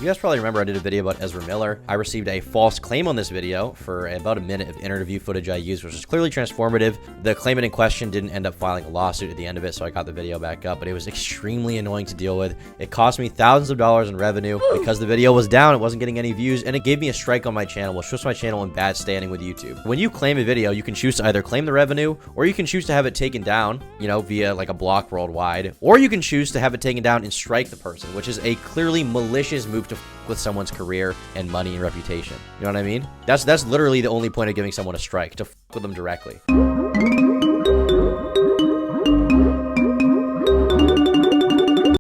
You guys probably remember I did a video about Ezra Miller. I received a false claim on this video for about a minute of interview footage I used, which was clearly transformative. The claimant in question didn't end up filing a lawsuit at the end of it, so I got the video back up, but it was extremely annoying to deal with. It cost me thousands of dollars in revenue because the video was down, it wasn't getting any views, and it gave me a strike on my channel, which puts my channel in bad standing with YouTube. When you claim a video, you can choose to either claim the revenue, or you can choose to have it taken down, you know, via like a block worldwide, or you can choose to have it taken down and strike the person, which is a clearly malicious move to with someone's career and money and reputation. You know what I mean? That's literally the only point of giving someone a strike, to with them directly.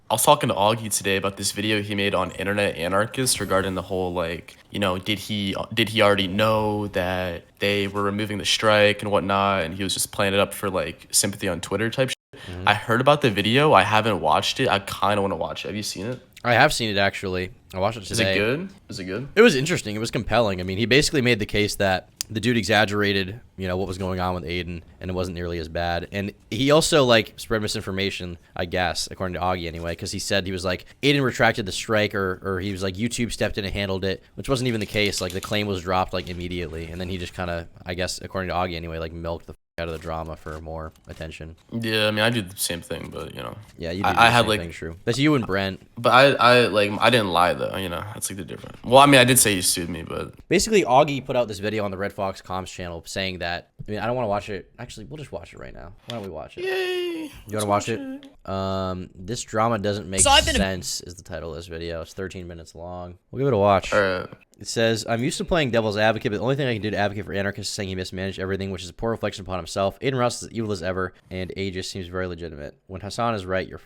I was talking to Augie today about this video he made on Internet Anarchist regarding the whole, like, you know, did he already know that they were removing the strike and whatnot, and he was just playing it up for like sympathy on Twitter type shit. I heard about the video. I haven't watched it. I kind of want to watch it. Have you seen it? I have seen it, actually. I watched it today. Is it good? Is it good? It was interesting. It was compelling. I mean, he basically made the case that the dude exaggerated, you know, what was going on with Aiden, and it wasn't nearly as bad. And he also, like, spread misinformation, I guess, according to Augie anyway, because he said he was like, Aiden retracted the strike, or he was like, YouTube stepped in and handled it, which wasn't even the case. Like, the claim was dropped, like, immediately. And then he just kind of, I guess, according to Augie anyway, like, milked the out of the drama for more attention. Yeah, I mean, I do the same thing, but, you know. Yeah, you do the same thing, true. That's you and Brent. But I didn't lie, though, you know. That's, like, the difference. Well, I mean, I did say he sued me, but... Basically, Augie put out this video on the Red Fox Comms channel saying that... I mean, I don't want to watch it. Actually, we'll just watch it right now. Why don't we watch it? Yay! You want to watch it? This drama doesn't make sense is the title of this video. It's 13 minutes long. We'll give it a watch. All right. It says, I'm used to playing devil's advocate, but the only thing I can do to advocate for anarchists is saying he mismanaged everything, which is a poor reflection upon himself. Aiden Ross is as evil as ever, and Aegis seems very legitimate. When Hassan is right, your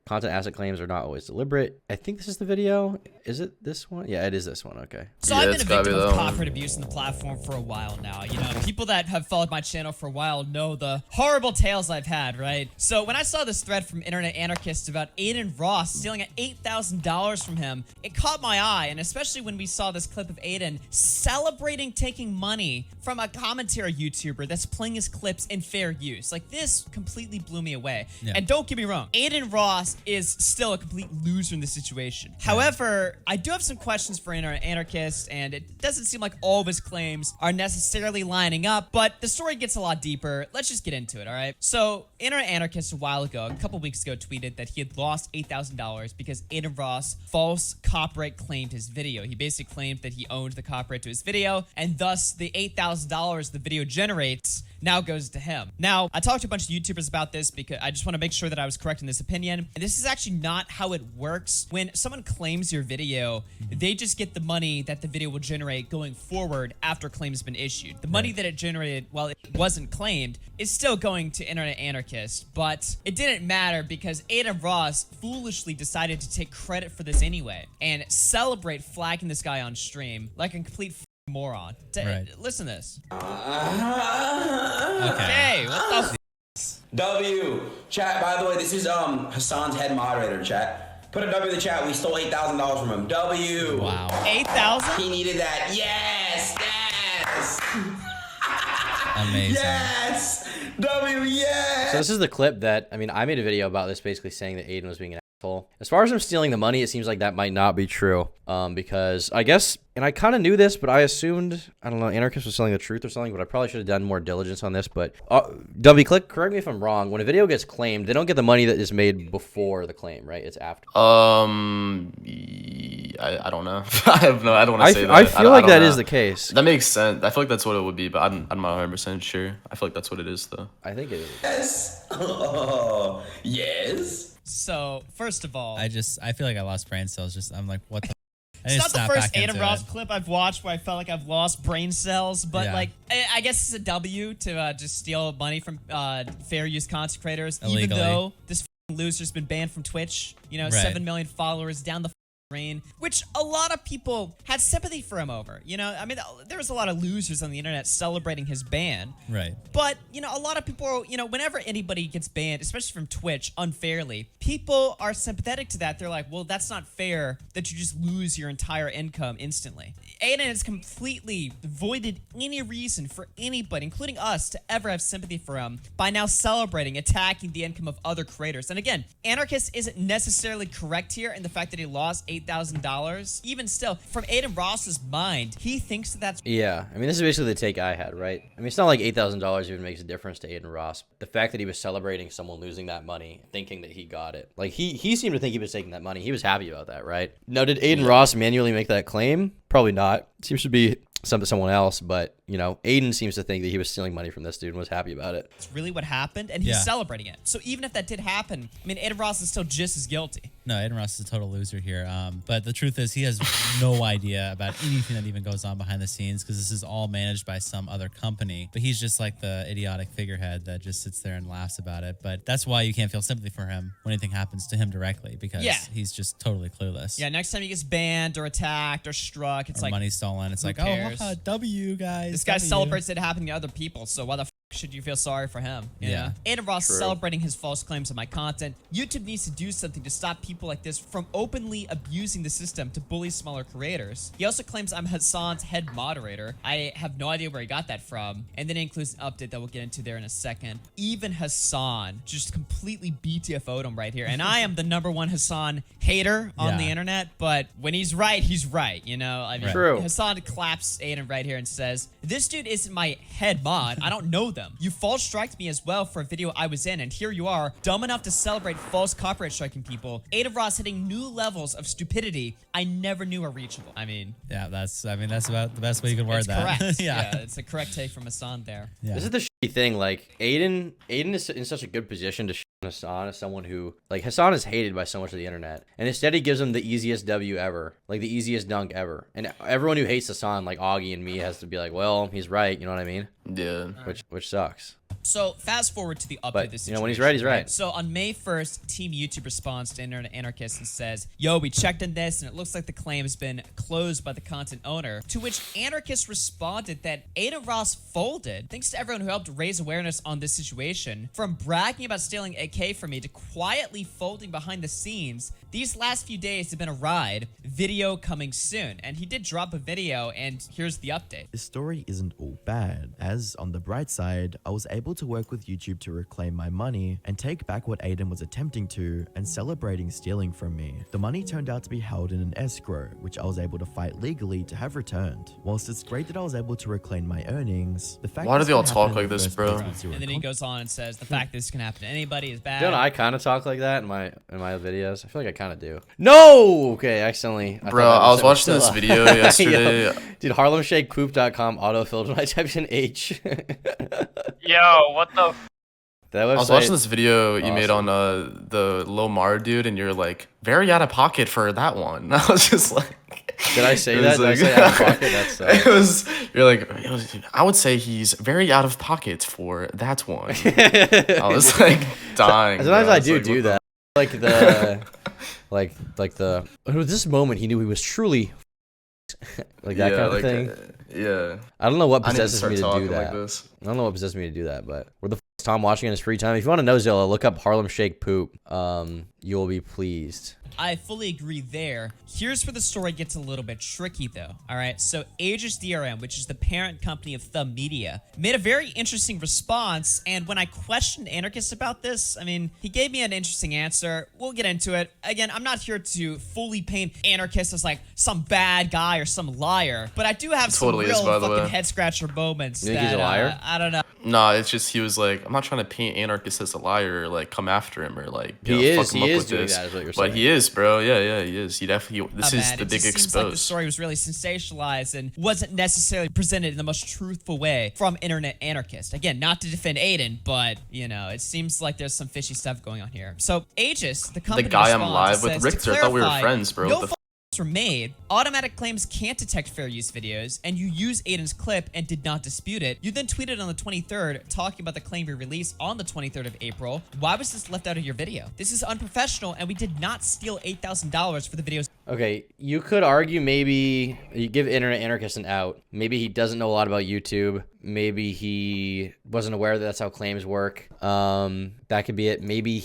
content asset claims are not always deliberate. I think this is the video. Is it this one? Yeah, it is this one. Okay. So yeah, I've been a victim of copyright abuse on the platform for a while now. You know, people that have followed my channel for a while know the horrible tales I've had, right? So when I saw this thread from Internet Anarchist about Aiden Ross stealing at $8,000 from him, it caught my eye, and especially when we saw this clip of Aiden celebrating taking money from a commentary YouTuber that's playing his clips in fair use. Like, this completely blew me away. Yeah. And don't get me wrong, Aiden Ross is still a complete loser in this situation. Yeah. However, I do have some questions for Internet Anarchist, and it doesn't seem like all of his claims are necessarily lining up, but the story gets a lot deeper. Let's just get into it, all right? So, Internet Anarchist a while ago, a couple weeks ago, tweeted that he had lost $8,000 because Aiden Ross false copyright claimed his video. He basically claimed that he owned the copyright to his video, and thus the $8,000 the video generates now goes to him. Now, I talked to a bunch of YouTubers about this because I just want to make sure that I was correct in this opinion. And this is actually not how it works. When someone claims your video, they just get the money that the video will generate going forward after a claim has been issued. The money that it generated while it wasn't claimed is still going to Internet Anarchist, but it didn't matter because Aiden Ross foolishly decided to take credit for this anyway and celebrate flagging this guy on stream like a complete moron. Listen to this. Okay, what the W. Chat, by the way, this is Hassan's head moderator, chat. Put a W in the chat. We stole $8,000 from him. W. Wow. 8,000? He needed that. Yes. Yes. Amazing. Yes. W, yes. So this is the clip that, I mean, I made a video about this basically saying that Aiden was being an asshole. As far as him stealing the money, it seems like that might not be true. Because I guess, and I kind of knew this, but I assumed, I don't know, Anarchist was telling the truth or something, but I probably should have done more diligence on this. But W, correct me if I'm wrong. When a video gets claimed, they don't get the money that is made before the claim, right? It's after. I don't know. I don't want to say that. I feel like that is the case. That makes sense. I feel like that's what it would be, but I'm not 100% sure. I feel like that's what it is, though. I think it is. Yes. Oh, yes. So, first of all, I feel like I lost brain cells. I'm like, what the? It's not the first Aiden Ross clip I've watched where I felt like I've lost brain cells, but like, I guess it's a W to just steal money from fair use content creators, illegally. Even though this loser's been banned from Twitch, you know, 7 million followers down the drain, which a lot of people had sympathy for him over. You know, I mean, there was a lot of losers on the internet celebrating his ban. Right. But, you know, a lot of people, you know, whenever anybody gets banned, especially from Twitch, unfairly, people are sympathetic to that. They're like, well, that's not fair that you just lose your entire income instantly. Aiden has completely voided any reason for anybody, including us, to ever have sympathy for him by now celebrating, attacking the income of other creators. And again, Anarchist isn't necessarily correct here in the fact that he lost $8,000. Even still, from Aiden Ross's mind, he thinks that that's... Yeah, I mean, this is basically the take I had, right? I mean, it's not like $8,000 even makes a difference to Aiden Ross. The fact that he was celebrating someone losing that money, thinking that he got it. Like, he seemed to think he was taking that money. He was happy about that, right? Now, did Aiden Ross manually make that claim? Probably not. It seems to be someone else, but, you know, Aiden seems to think that he was stealing money from this dude and was happy about it. It's really what happened, and he's celebrating it. So even if that did happen, I mean, Aiden Ross is still just as guilty. No, Aiden Ross is a total loser here. But the truth is he has no idea about anything that even goes on behind the scenes because this is all managed by some other company. But he's just like the idiotic figurehead that just sits there and laughs about it. But that's why you can't feel sympathy for him when anything happens to him directly because he's just totally clueless. Yeah, next time he gets banned or attacked or struck, it's or like... money stolen. It's like, cares? oh, W, guys. This guy W. celebrates it happening to other people, so why the f should you feel sorry for him? You know? Aiden Ross is celebrating his false claims on my content. YouTube needs to do something to stop people like this from openly abusing the system to bully smaller creators. He also claims I'm Hassan's head moderator. I have no idea where he got that from. And then it includes an update that we'll get into there in a second. Even Hassan just completely BTFO'd him right here. And I am the #1 Hassan hater on the internet, but when he's right, you know? I mean, True. Hassan claps Aiden right here and says, "This dude isn't my head mod. I don't know them. You false striked me as well for a video I was in, and here you are, dumb enough to celebrate false copyright striking people. Aiden Ross hitting new levels of stupidity I never knew are reachable." I mean, that's about the best way you can word that. Correct. yeah, it's a correct take from Hassan there. Yeah. This is the shitty thing. Like, Aiden is in such a good position to shit on Hassan as someone who, like, Hassan is hated by so much of the internet. And instead he gives him the easiest W ever. Like, the easiest dunk ever. And everyone who hates Hassan, like Augie and me, has to be like, well, he's right. You know what I mean? Yeah. Which sucks. So fast forward to the update But, of this you know, when he's situation, right, he's right. So on May 1st, Team YouTube responds to Internet Anarchist and says, "Yo, we checked on this and it looks like the claim has been closed by the content owner." To which Anarchist responded that Aiden Ross folded. Thanks to everyone who helped raise awareness on this situation. From bragging about stealing AK from me to quietly folding behind the scenes, these last few days have been a ride. Video coming soon. And he did drop a video, and here's the update. This story isn't all bad, as on the bright side, I was able to work with YouTube to reclaim my money and take back what Aiden was attempting to and celebrating stealing from me. The money turned out to be held in an escrow, which I was able to fight legally to have returned. Whilst it's great that I was able to reclaim my earnings, the fact Why do this they all can talk happen like in the this, first bro? place with zero And then he goes on and says, "The fact this can happen to anybody is bad." Don't I kind of talk like that in my videos? I feel like I kind of do. No! Okay, accidentally. Bro, I was watching this video yesterday. Yo, dude, HarlemShakePoop.com autofilled when I typed in H. Yo, what the f? That website, I was watching this video you made on the Lomar dude, and you're like very out of pocket for that one. I was just like, Did I say it that? was Did I like- say out of pocket? That's it was. You're like, I would say he's very out of pocket for that one. I was like dying. Sometimes bro. I was do like, do what the that. Like the, like the. At this moment, he knew he was truly, like that kind of thing. Yeah. I don't know what I need to possesses start me to do talking that. like this. I don't know what possesses me to do that, but where the f is Tom watching in his free time? If you want to know, Zilla, look up Harlem Shake Poop. You will be pleased. I fully agree there. Here's where the story gets a little bit tricky though. Alright, so Aegis DRM, which is the parent company of Thumb Media, made a very interesting response, and when I questioned Anarchist about this, I mean, he gave me an interesting answer. We'll get into it. Again, I'm not here to fully paint Anarchist as like some bad guy or some liar, but I do have Totally some is, real by the fucking way. head scratcher moments You think that he's a liar? I don't know. Nah, it's just he was like, I'm not trying to paint Anarchist as a liar or like come after him or like you He know, is- fuck him he up is with doing this. that is what you're But saying. he is, bro. Yeah, he is. He definitely. This Oh, is man, the it big just seems like the expose. story was really sensationalized and wasn't necessarily presented in the most truthful way from Internet Anarchist. Again, not to defend Aiden, but, you know, it seems like there's some fishy stuff going on here. So, Aegis, the company guy I'm responds live and with, says, Richter, to I thought we were clarify, friends, bro. No What the were made, automatic claims can't detect fair use videos, and you use Aiden's clip and did not dispute it. You then tweeted on the 23rd talking about the claim we released on the 23rd of April. Why was this left out of your video? This is unprofessional, and we did not steal $8,000 for the videos. Okay, you could argue maybe you give Internet Anarchist an out. Maybe he doesn't know a lot about YouTube. Maybe he wasn't aware that that's how claims work. That could be it. Maybe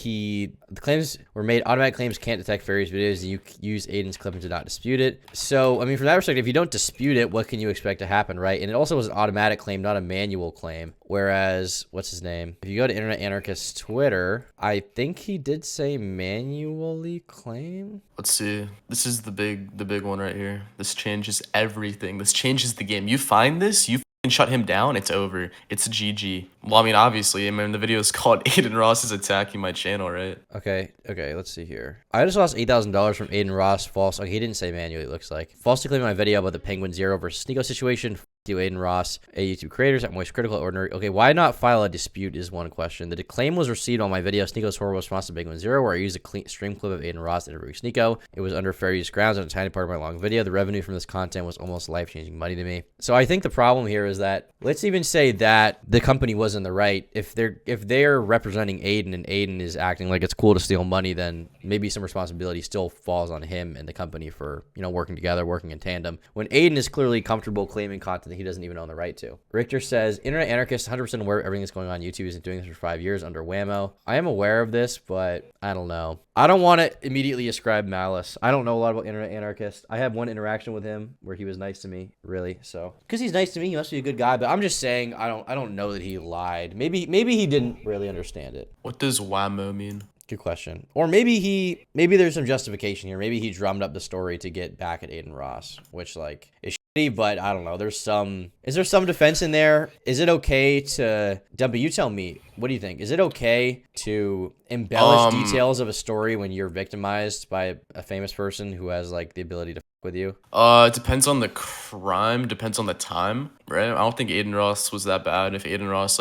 the claims were made, automatic claims can't detect fair use videos, and you use Aiden's clip and did not dispute it. So, I mean, from that perspective, if you don't dispute it, what can you expect to happen, right? And it also was an automatic claim, not a manual claim. Whereas, what's his name? If you go to Internet Anarchist's Twitter, I think he did say manually claim. Let's see. This is the big one right here. This changes everything. This changes the game. You find this, you shut him down, it's over. It's GG. Well, I mean, obviously, the video is called Aiden Ross is attacking my channel, right? Okay, let's see here. I just lost $8,000 from Aiden Ross. False. Okay, he didn't say manually, it looks like. Falsely claiming my video about the Penguin Zero versus Sneeko situation. You, Aiden Ross, a YouTube creators at Moist Critical Ordinary. Okay, why not file a dispute is one question. The claim was received on my video, Sneeko's horrible response to Big One Zero, where I used a stream clip of Aiden Ross interviewing Sneeko. It was under fair use grounds on a tiny part of my long video. The revenue from this content was almost life-changing money to me. So I think the problem here is that, let's even say that the company was in the right. If they're representing Aiden and Aiden is acting like it's cool to steal money, then maybe some responsibility still falls on him and the company for, working together, working in tandem. When Aiden is clearly comfortable claiming content that he doesn't even own the right to. Richter says, Internet Anarchist, 100% aware of everything that's going on YouTube. He's been doing this for 5 years under Whamo. I am aware of this, but I don't know. I don't want to immediately ascribe malice. I don't know a lot about Internet Anarchist. I have one interaction with him where he was nice to me, really. So, because he's nice to me, he must be a good guy. But I'm just saying, I don't know that he lied. Maybe he didn't really understand it. What does Whamo mean? Good question. Or maybe there's some justification here. Maybe he drummed up the story to get back at Aiden Ross, which is shitty, but I don't know. Is there some defense in there? Is it okay to, Dumpy, you tell me, what do you think? Is it okay to embellish details of a story when you're victimized by a famous person who has the ability to f with you? It depends on the crime, depends on the time, right? I don't think Aiden Ross was that bad. If Aiden Ross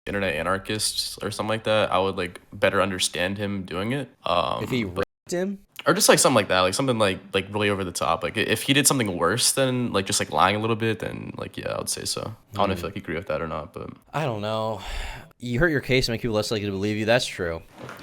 Internet Anarchist or something like that, I would better understand him doing it. If he raped him? Or just something like that, something like really over the top. If he did something worse than just lying a little bit, then yeah, I would say so. I don't know if you agree with that or not, but I don't know. You hurt your case and make people less likely to believe you. That's true.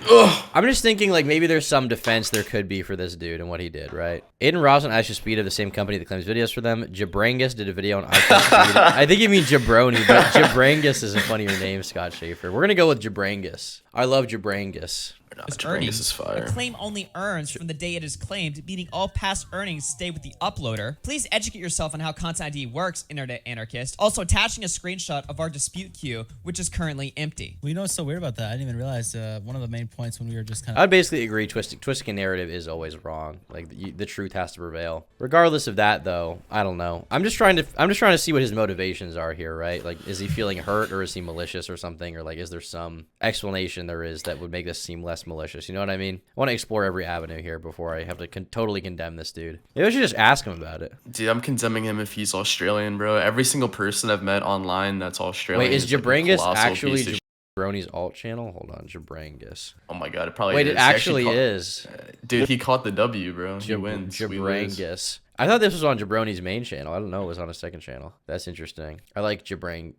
Ugh. I'm just thinking maybe there's some defense there could be for this dude and what he did, right? Aiden Ross and Ashley Speed of the same company that claims videos for them. Jabrangus did a video on iPhone Speed. I think you mean Jabroni, but Jabrangus is a funnier name, Scott Schaefer. We're gonna go with Jabrangus. I love Jabrangus. Jabrangus is fire. A claim only earns from the day it is claimed, meaning all past earnings stay with the uploader. Please educate yourself on how Content ID works, Internet Anarchist. Also attaching a screenshot of our dispute queue, which is currently empty. Well, what's so weird about that? I didn't even realize one of the main points when we were just kind of... I'd basically agree. Twisting narrative is always wrong. The truth has to prevail. Regardless of that, though, I don't know. I'm just trying to see what his motivations are here, right? Is he feeling hurt or is he malicious or something? Or is there some explanation there is that would make this seem less malicious? You know what I mean? I want to explore every avenue here before I have to totally condemn this dude. Maybe I should just ask him about it. Dude, I'm condemning him if he's Australian, bro. Every single person I've met online that's Australian. Wait, is Jabrangus actually Jabroni's alt channel? Hold on, Jabrangus. Oh my god, it probably Wait, is. it actually is. Dude, he caught the W, bro. He wins. Jabrangus. I thought this was on Jabroni's main channel. I don't know. It was on his second channel. That's interesting. I like Jabrang.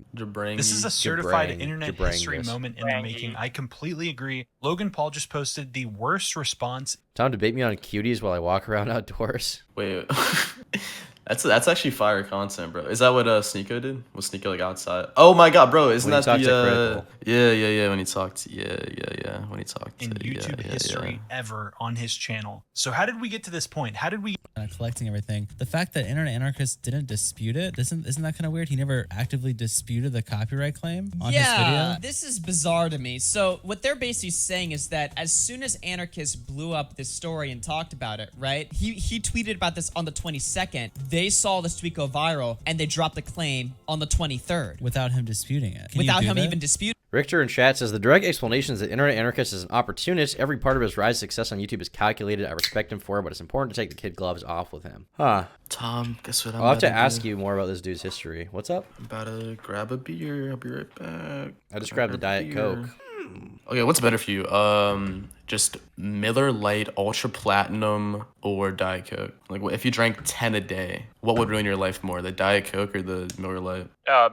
This is a certified internet history moment in the making. I completely agree. Logan Paul just posted the worst response. Time to bait me on cuties while I walk around outdoors. Wait. That's actually fire content, bro. Is that what Sneeko did? Was Sneeko outside? Oh my god, bro! Isn't that the yeah? When he talked, when he talked in YouTube history ever on his channel. So how did we get to this point? How did we collecting everything? The fact that Internet Anarchist didn't dispute it, isn't that kind of weird? He never actively disputed the copyright claim on his video. This is bizarre to me. So what they're basically saying is that as soon as Anarchist blew up this story and talked about it, right? He tweeted about this on the 22nd. They saw this tweet go viral and they dropped the claim on the 23rd. Without him disputing it. Without him even disputing. Richter in chat says, the direct explanation is that Internet Anarchist is an opportunist. Every part of his rise to success on YouTube is calculated. I respect him for it, but it's important to take the kid gloves off with him. Huh. Tom, guess what I'll have to ask you more about this dude's history. What's up? I'm about to grab a beer. I'll be right back. I just grabbed the Diet Coke. Okay, what's better for you? Just Miller Lite, Ultra Platinum, or Diet Coke? If you drank 10 a day, what would ruin your life more, the Diet Coke or the Miller Lite?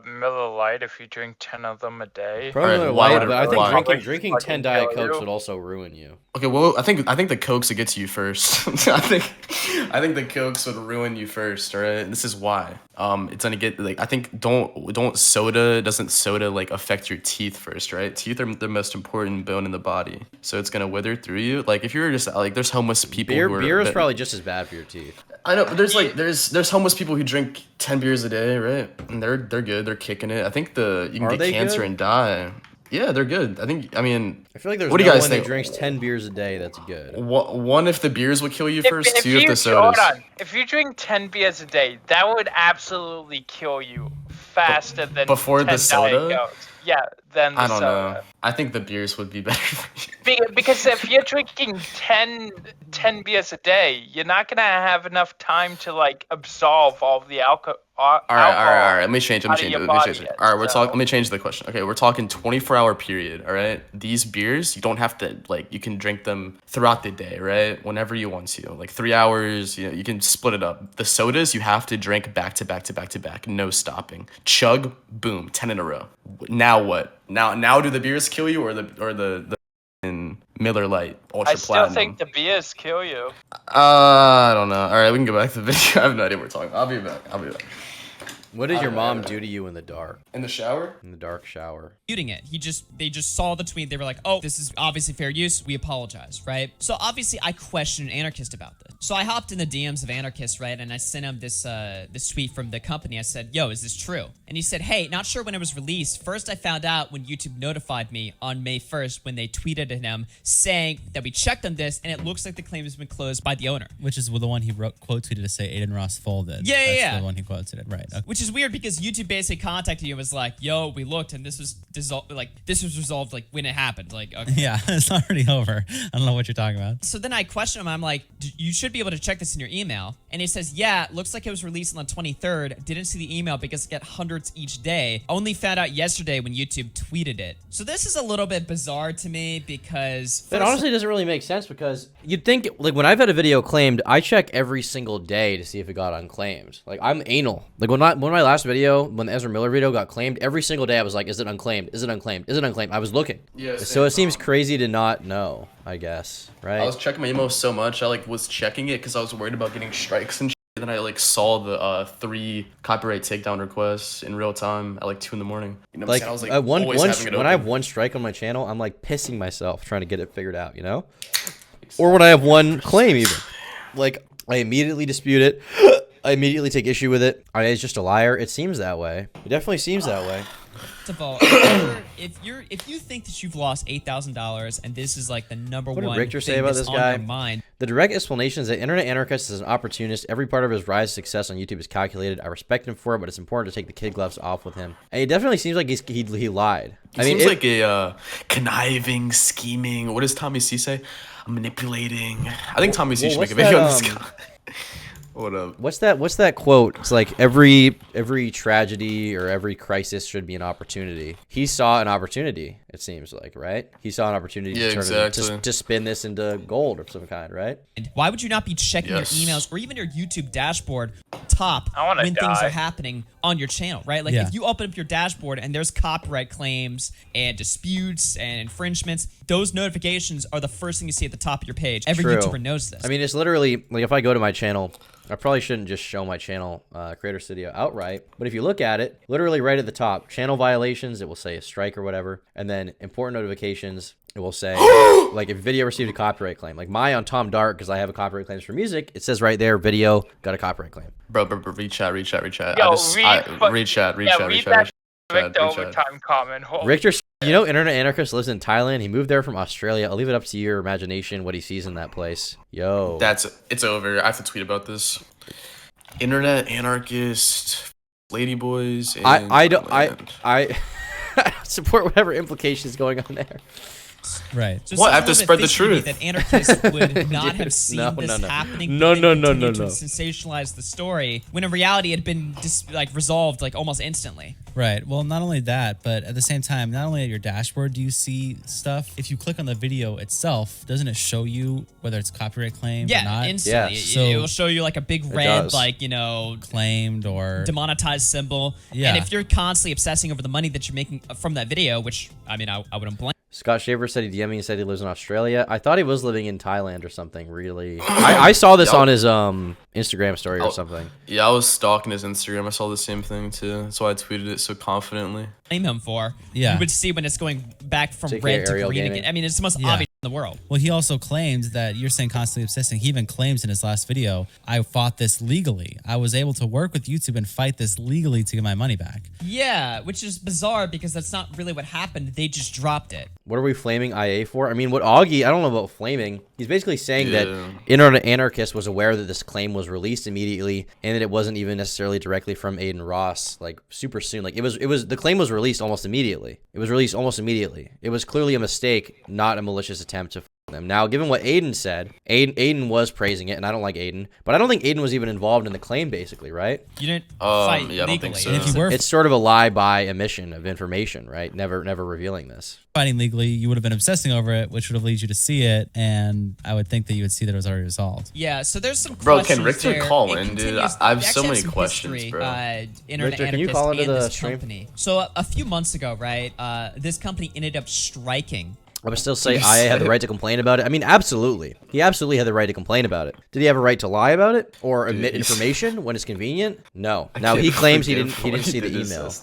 Miller Lite if you drink 10 of them a day. Probably Miller Lite, but I think drinking 10 Diet Cokes would also ruin you. Okay, well, I think the Cokes would get to you first. I think the Cokes would ruin you first, all right? And this is why. It's gonna get I think doesn't soda affect your teeth first, right? Teeth are the most important bone in the body, so it's gonna wither through you. Like if you're just like, there's homeless people. Beer is probably just as bad for your teeth. I know, but there's homeless people who drink 10 beers a day, right? And they're good. They're kicking it. I think you can get cancer and die. Yeah, they're good. I feel like there's what do you guys one think? that drinks 10 beers a day that's good. One, if the beers would kill you first. Two, if the sodas. Hold on. If you drink 10 beers a day, that would absolutely kill you faster than before 10 the soda. Diet Cokes. Yeah, then the I don't soda. know. I think the beers would be better for you. Because if you're drinking 10 beers a day, you're not gonna have enough time to like absorb all of the alcohol. All right. Let me change it. All right, let me change the question. Okay, we're talking 24-hour period. All right, these beers, you don't have to you can drink them throughout the day, right? Whenever you want to, like 3 hours. You can split it up. The sodas, you have to drink back to back, no stopping. Chug, boom, 10 in a row. Now what? Now do the beers kill you or the Miller Lite Ultra Platinum? I still think the beers kill you. I don't know. All right, we can go back to the video. I have no idea what we're talking about. I'll be back. What did your mom do to you in the dark? In the shower? In the dark shower. Muting it. They just saw the tweet. They were like, oh, this is obviously fair use. We apologize, right? So obviously I questioned Anarchist about this. So I hopped in the DMs of Anarchist, right? And I sent him this tweet from the company. I said, yo, is this true? And he said, hey, not sure when it was released. First, I found out when YouTube notified me on May 1st when they tweeted at him saying that we checked on this and it looks like the claim has been closed by the owner. Which is the one he quote tweeted to say Aiden Ross folded. Yeah. The one he quoted it, right. Okay. Which is weird because YouTube basically contacted you and was like, yo, we looked and this was resolved like when it happened. Like, okay. Yeah, it's already over. I don't know what you're talking about. So then I questioned him. I'm like, you should be able to check this in your email. And he says, yeah, looks like it was released on the 23rd. Didn't see the email because it got hundreds each day. Only found out yesterday when YouTube tweeted it. So this is a little bit bizarre to me because... It honestly doesn't really make sense because you'd think, like, when I've had a video claimed, I check every single day to see if it got unclaimed. Like, I'm anal. Like, when my last video, when the Ezra Miller video got claimed, every single day I was like, is it unclaimed? Is it unclaimed? Is it unclaimed? I was looking. Yeah, so it seems crazy to not know, I guess, right? I was checking my email so much, I was checking it because I was worried about getting strikes and shit. And then I saw the 3 copyright takedown requests in real time at 2 in the morning. You know what I'm saying? I was when I have one strike on my channel, I'm like pissing myself trying to get it figured out, you know? Or when I have one claim even. Like, I immediately dispute it. I immediately take issue with it. It's just a liar. It seems that way. It definitely seems that way. First of all, if you think that you've lost $8,000 and this is like the number one What did Richter say thing about that's this on guy? your mind, The direct explanation is that Internet Anarchist is an opportunist. Every part of his rise to success on YouTube is calculated. I respect him for it, but it's important to take the kid gloves off with him. And it definitely seems like he lied. He seems like a conniving, scheming. What does Tommy C say? I'm manipulating. I think Tommy C should make a video on this guy. What up? What's that quote? It's like every tragedy or every crisis should be an opportunity. He saw an opportunity, it seems like, right? He saw an opportunity to spin this into gold of some kind, right? And why would you not be checking your emails or even your YouTube dashboard top when things are happening on your channel, right? Like if you open up your dashboard and there's copyright claims and disputes and infringements, those notifications are the first thing you see at the top of your page. Every YouTuber knows this. I mean, it's literally like if I go to my channel, I probably shouldn't just show my channel Creator Studio outright, but if you look at it, literally right at the top, channel violations, it will say a strike or whatever, and then important notifications, it will say like if video received a copyright claim, like on Tom Dark, because I have a copyright claims for music, it says right there, video got a copyright claim. Bro, read chat. Yo, read chat. Richter overtime comment. Richter, you know, Internet Anarchist lives in Thailand. He moved there from Australia. I'll leave it up to your imagination what he sees in that place. Yo. It's over. I have to tweet about this. Internet Anarchist, Ladyboys. I support whatever implications going on there. Right. So I have to spread the truth. That anarchists would not have seen this happening. No. To sensationalize the story when in reality it had been resolved almost instantly. Right. Well, not only that, but at the same time, not only at your dashboard do you see stuff. If you click on the video itself, doesn't it show you whether it's copyright claimed or not? Instantly. So it will show you a big red, claimed or demonetized symbol. Yeah. And if you're constantly obsessing over the money that you're making from that video, which I mean, I wouldn't blame. Scott Shaver said he DM'd me and said he lives in Australia. I thought he was living in Thailand or something, really. I saw this on his Instagram story or something. Yeah, I was stalking his Instagram. I saw the same thing, too. That's why I tweeted it so confidently. Blame him for. Yeah. You would see when it's going back from red to green again. I mean, it's the most obvious. in the world. Well, he also claims that you're saying constantly obsessing. He even claims in his last video, I fought this legally. I was able to work with YouTube and fight this legally to get my money back. Yeah, which is bizarre because that's not really what happened. They just dropped it. What are we flaming IA for? I mean, what Augie, I don't know about flaming. He's basically saying that Internet Anarchist was aware that this claim was released immediately and that it wasn't even necessarily directly from Aiden Ross, like super soon. Like it was the claim was released almost immediately. It was released almost immediately. It was clearly a mistake, not a malicious attempt to f them. Now, given what Aiden said, Aiden was praising it, and I don't like Aiden, but I don't think Aiden was even involved in the claim, basically, right? You didn't fight yeah, I don't think legally. so. If you were It's sort of a lie by omission of information, right? Never revealing this. fighting legally, you would have been obsessing over it, which would have led you to see it, and I would think that you would see that it was already resolved. Yeah, so there's some Bro, questions can Richter there. call It in, dude? continues- I have we so actually many some questions, history, bro. Internet Richter, can you Anarchist call into and the this stream? company. So a few months ago, right, this company ended up striking. I would still say IA had the right to complain about it. I mean, absolutely. He absolutely had the right to complain about it. Did he have a right to lie about it or omit information when it's convenient? No. Now he claims he didn't see the email.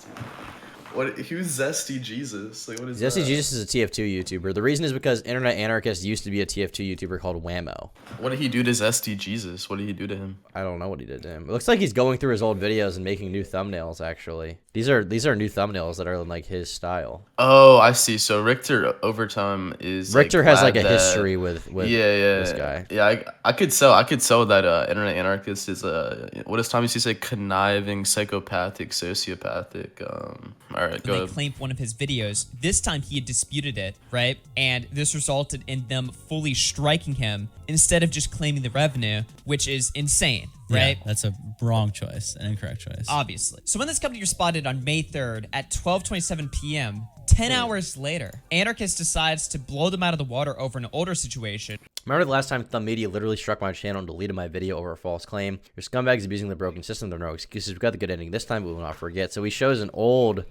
What? Who's Zesty Jesus? Like, what is Zesty that? Jesus is a TF2 YouTuber. The reason is because Internet Anarchist used to be a TF2 YouTuber called Whamo. What did he do to Zesty Jesus? What did he do to him? I don't know what he did to him. It looks like he's going through his old videos and making new thumbnails, actually. These are new thumbnails that are in, like, his style. Oh, I see. So Richter over time is Richter has, like, a glad that- history with this guy. Yeah, I could sell that Internet Anarchist is what does Tommy C say? Conniving, psychopathic, sociopathic. All right, go They ahead. claimed one of his videos. This time he had disputed it, right? And this resulted in them fully striking him instead of just claiming the revenue, which is insane, right? Yeah, that's a wrong choice, an incorrect choice. Obviously. So when this company responded on May 3rd at 12:27 p.m., 10 hours later, Anarchist decides to blow them out of the water over an older situation. Remember the last time Thumb Media literally struck my channel and deleted my video over a false claim? Your scumbags abusing the broken system. There are no excuses. We got the good ending this time, but we will not forget. So he shows an old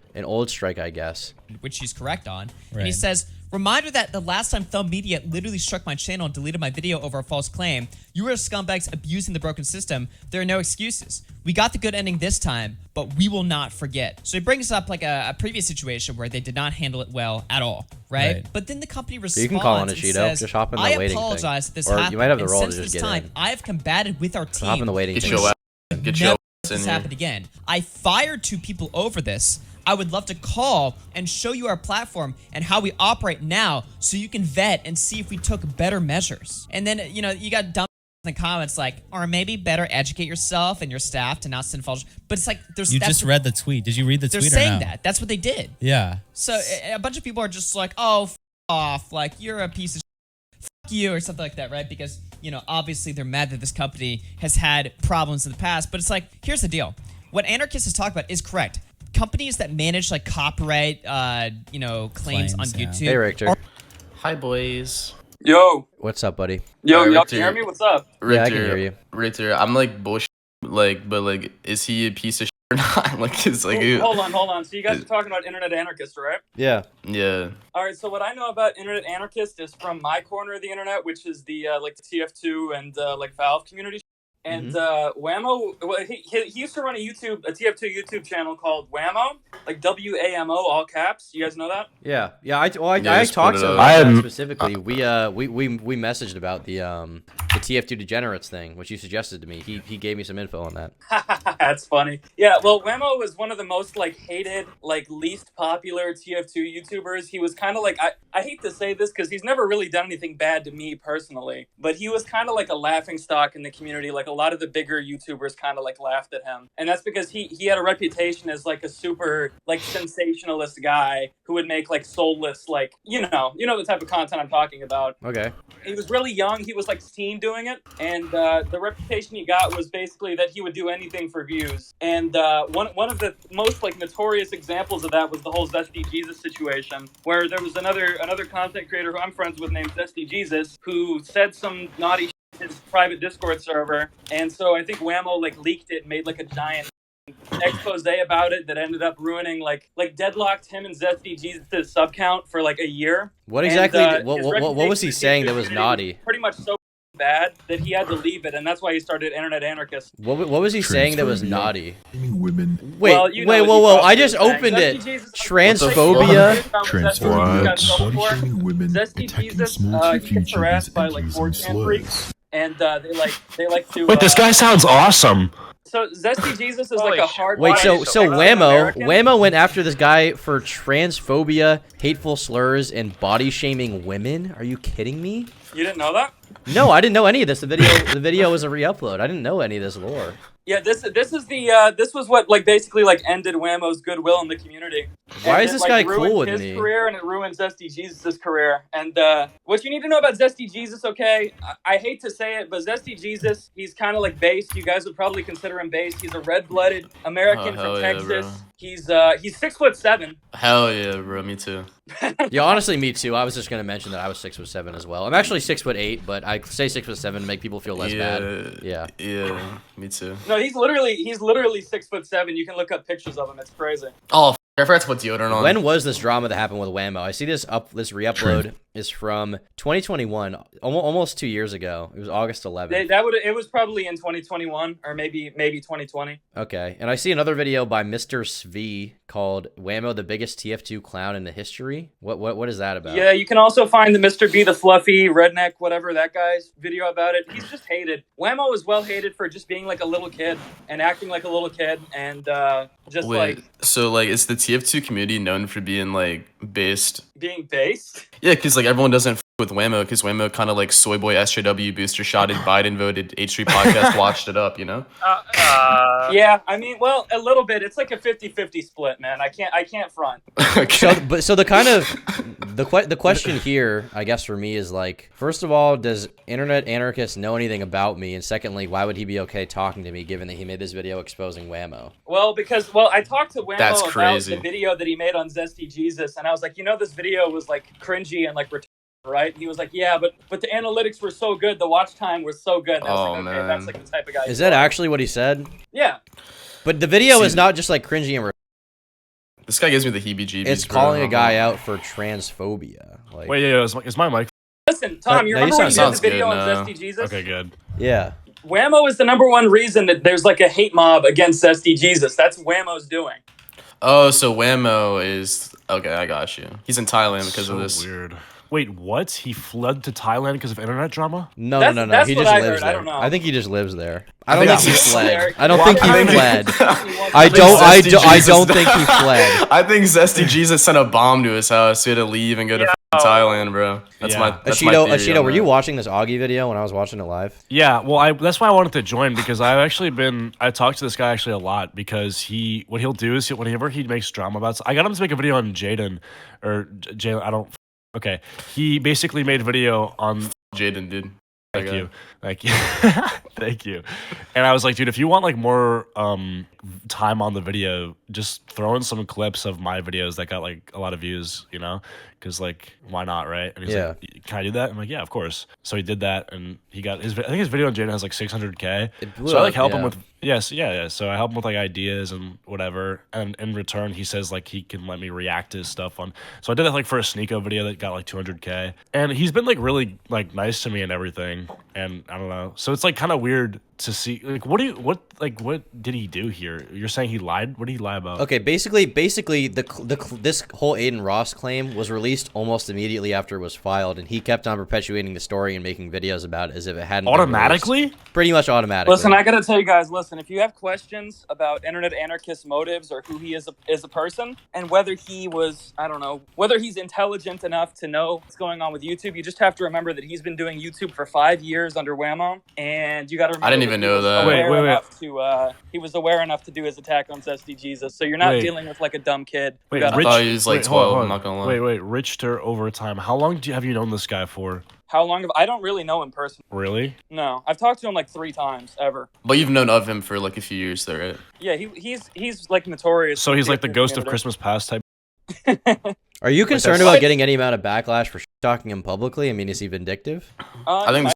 strike, I guess. Which he's correct on. And he Right. says, reminder that the last time Thumb Media literally struck my channel and deleted my video over a false claim, you were scumbags abusing the broken system. There are no excuses. We got the good ending this time, but we will not forget. So he brings up like a previous situation where they did not handle it well at all, right? But then the company responds you can call on a and Cheeto. says, Just hop in the I waiting thing. apologize that this Or you happened. might have the and role to since just this get time, in. I have combated with our team. Hop in the waiting Get thing. your ass. Get your Never ass in this here. happen again. I fired 2 people over this. I would love to call and show you our platform and how we operate now so you can vet and see if we took better measures. And then, you know, you got dumb in the comments like, or maybe better educate yourself and your staff to not send false. But it's like, You just read the tweet. Did you read the they're tweet or saying no? that. That's what they did. Yeah. So a bunch of people are just like, oh, f off. Like, you're a piece of fuck you or something like that, right? Because, you know, obviously they're mad that this company has had problems in the past. But it's like, here's the deal. What Anarchist has talked about is correct. Companies that manage like copyright, you know, claims on yeah. YouTube. Hey, Richter. Hi, boys. Yo, What's up, buddy? yo, Alright, y'all Richter. can hear me? What's up? Yeah, I can hear you. Richter, I'm like bullshit. Like, but like, is he a piece of shit or not? Like, it's like, Hold on. So you guys are talking about Internet Anarchist, right? Yeah. yeah. All right. So what I know about Internet Anarchist is from my corner of the internet, which is the like the TF2 and like Valve community. And Whamo, well, he used to run a TF2 YouTube channel called Whamo, like WAMO, all caps. You guys know that? Yeah. I just talked put to it him up. about that specifically. We messaged about the TF2 degenerates thing, which you suggested to me. He gave me some info on that. That's funny. Yeah, well, Whamo was one of the most like hated, like least popular TF2 YouTubers. He was kind of like, I hate to say this because he's never really done anything bad to me personally, but he was kind of like a laughing stock in the community. Like a lot of the bigger YouTubers kind of like laughed at him, and that's because he had a reputation as like a super like sensationalist guy who would make like soulless, like you know the type of content I'm talking about. Okay. He was really young. He was like 16 doing it, and the reputation he got was basically that he would do anything for views. And one of the most like notorious examples of that was the whole Zesty Jesus situation, where there was another content creator who I'm friends with named Zesty Jesus who said some naughty shit in his private Discord server, and so I think Whamo like leaked it, and made like a giant expose about it that ended up ruining like deadlocked him and Zesty Jesus' sub count for like a year. What exactly? And, What his was he reputation saying that was community naughty? Pretty much so bad that he had to leave it, and that's why he started Internet Anarchist. What was he saying that was naughty? Women. Wait, Well, you know wait, what whoa, he whoa! probably I just was saying. opened it. Zesty Jesus- Transphobia. Body shaming women, Zesty attacking Jesus, small he chief gets harassed YouTubers, by and like using 4chan freaks, slurs. and they like to. Wait, this guy sounds awesome. So Zesty Jesus is Holy like a shit. hard. Wait, so Whamo American. Whamo went after this guy for transphobia, hateful slurs, and body shaming women? Are you kidding me? You didn't know that? No, I didn't know any of this. The video was a re-upload. I didn't know any of this lore. Yeah, this was what like basically like ended Whamo's goodwill in the community. Why And is it, this like, guy ruined cool with his me? career, and it ruined Zesty Jesus' career. And what you need to know about Zesty Jesus, okay? I hate to say it, but Zesty Jesus, he's kind of like based. You guys would probably consider him based. He's a red-blooded American hell from yeah, Texas. bro. He's 6'7". Hell yeah, bro. Me too. Yeah, honestly, me too. I was just gonna mention that I was 6'7" as well. I'm actually 6'8", but I say 6'7" to make people feel less bad. Yeah. Yeah, me too. No, he's literally 6'7". You can look up pictures of him. It's crazy. Oh, I forgot to put deodorant on. When was this drama that happened with Whamo? I see this re-upload is from 2021, almost 2 years ago. It was August 11th. It was probably in 2021 or maybe 2020. Okay, and I see another video by Mr. Svi called "Whamo, the biggest TF2 clown in the history." What is that about? Yeah, you can also find the Mr. B, the fluffy redneck, whatever that guy's video about it. He's just hated. Whamo is well hated for just being like a little kid and acting like a little kid, and just Wait, like so like is the TF2 community known for being like based? being based. Yeah, because like everyone doesn't with Whamo because Whamo kind of like soy boy SJW booster shotted Biden voted H3 podcast watched it up, you know? Yeah, I mean, well, a little bit. It's like a 50-50 split, man. I can't front. Okay. So the kind of the question here, I guess for me is like, first of all, does Internet Anarchist know anything about me? And secondly, why would he be okay talking to me given that he made this video exposing Whamo? Well, because I talked to Whamo That's about crazy. the video that he made on Zesty Jesus, and I was like, this video was like cringy and like right? And he was like, yeah, but the analytics were so good, the watch time was so good. And I was like, okay, man. that's like the type of guy. Is that actually what he said? Yeah. But the video is not just like cringy and This guy gives me the heebie-jeebies. it's bro. calling a guy out for transphobia. Like, Wait, yeah, is my mic? Listen, Tom, you No, remember when he did the sounds good, video on no. Zesty Jesus? Okay, good. yeah. Whamo is the #1 reason that there's like a hate mob against Zesty Jesus. That's Whamo's doing. Oh, so Whamo is okay. I got you. He's in Thailand because of this. Weird. Wait, what? He fled to Thailand because of internet drama? No. That's He what just I lives heard. I there. don't know. I think he just lives there. I don't think he he's fled. there. I don't think he fled. I don't think he fled. I think Zesty Jesus sent a bomb to his house. He had to leave and go to Thailand, bro. That's Yeah. my that's my theory Ashido, on were that. you watching this Augie video when I was watching it live? Yeah, well, that's why I wanted to join because I've actually I talked to this guy actually a lot because what he'll do is whenever he makes drama about, I got him to make a video on Jaden or Jalen. I don't. Okay, he basically made a video on Jaden, dude? Thank you. Thank you. And I was like, dude, if you want like more time on the video, just throw in some clips of my videos that got like a lot of views, because like why not, right? And he's like, can I do that? I'm like, yeah, of course. So he did that, and he got I think his video on Jaden has like 600K. So I like help him with yeah. So I help him with like ideas and whatever, and in return he says like he can let me react to his stuff on. So I did that like for a Sneeko video that got like 200K, and he's been like really like nice to me and everything, and I don't know. So it's like kind of weird to see like what did he do here? You're saying he lied? What did he lie about? Okay, basically, this whole Aiden Ross claim was released almost immediately after it was filed, and he kept on perpetuating the story and making videos about it as if it hadn't Automatically? been released. Pretty much automatically. Listen, I gotta tell you guys, if you have questions about Internet Anarchist motives or who he is as a person, and whether he was, I don't know, whether he's intelligent enough to know what's going on with YouTube, you just have to remember that he's been doing YouTube for 5 years under Whamo, and you gotta remember I didn't even know that. Wait. He was aware enough to do his attack on Zesty Jesus, so you're not dealing with like a dumb kid. Wait, I thought he was like 12, I'm not gonna lie. Wait, Richter Overtime. How long have you known this guy for? How long I don't really know him personally. Really? No, I've talked to him like 3 times ever. But you've known of him for like a few years though, right? Yeah, he's like notorious. So he's like the ghost of Christmas past type. Are you concerned about getting any amount of backlash for talking him publicly? I mean, is he vindictive? I think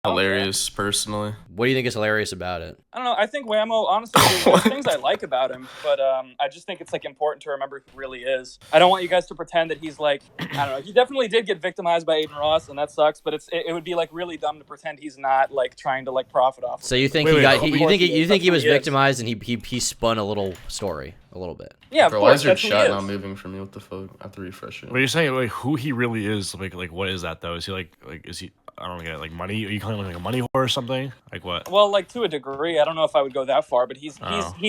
hilarious, personally. What do you think is hilarious about it? I don't know. I think Whamo, honestly, there's things I like about him, but I just think it's like important to remember who he really is. I don't want you guys to pretend that he's like, I don't know. He definitely did get victimized by Aiden Ross, and that sucks. But it would be like really dumb to pretend he's not like trying to like profit off. So you think you think he was victimized and he spun a little story a little bit? Yeah, Bro, why is your chat not moving for me? What the fuck? I have to refresh it. What are you saying? Like who he really is? Like what is that though? Is he like is he? I don't get it. Like money? Are you calling him like a money whore or something? Like what? Well, like to a degree. I don't know if I would go that far, but he's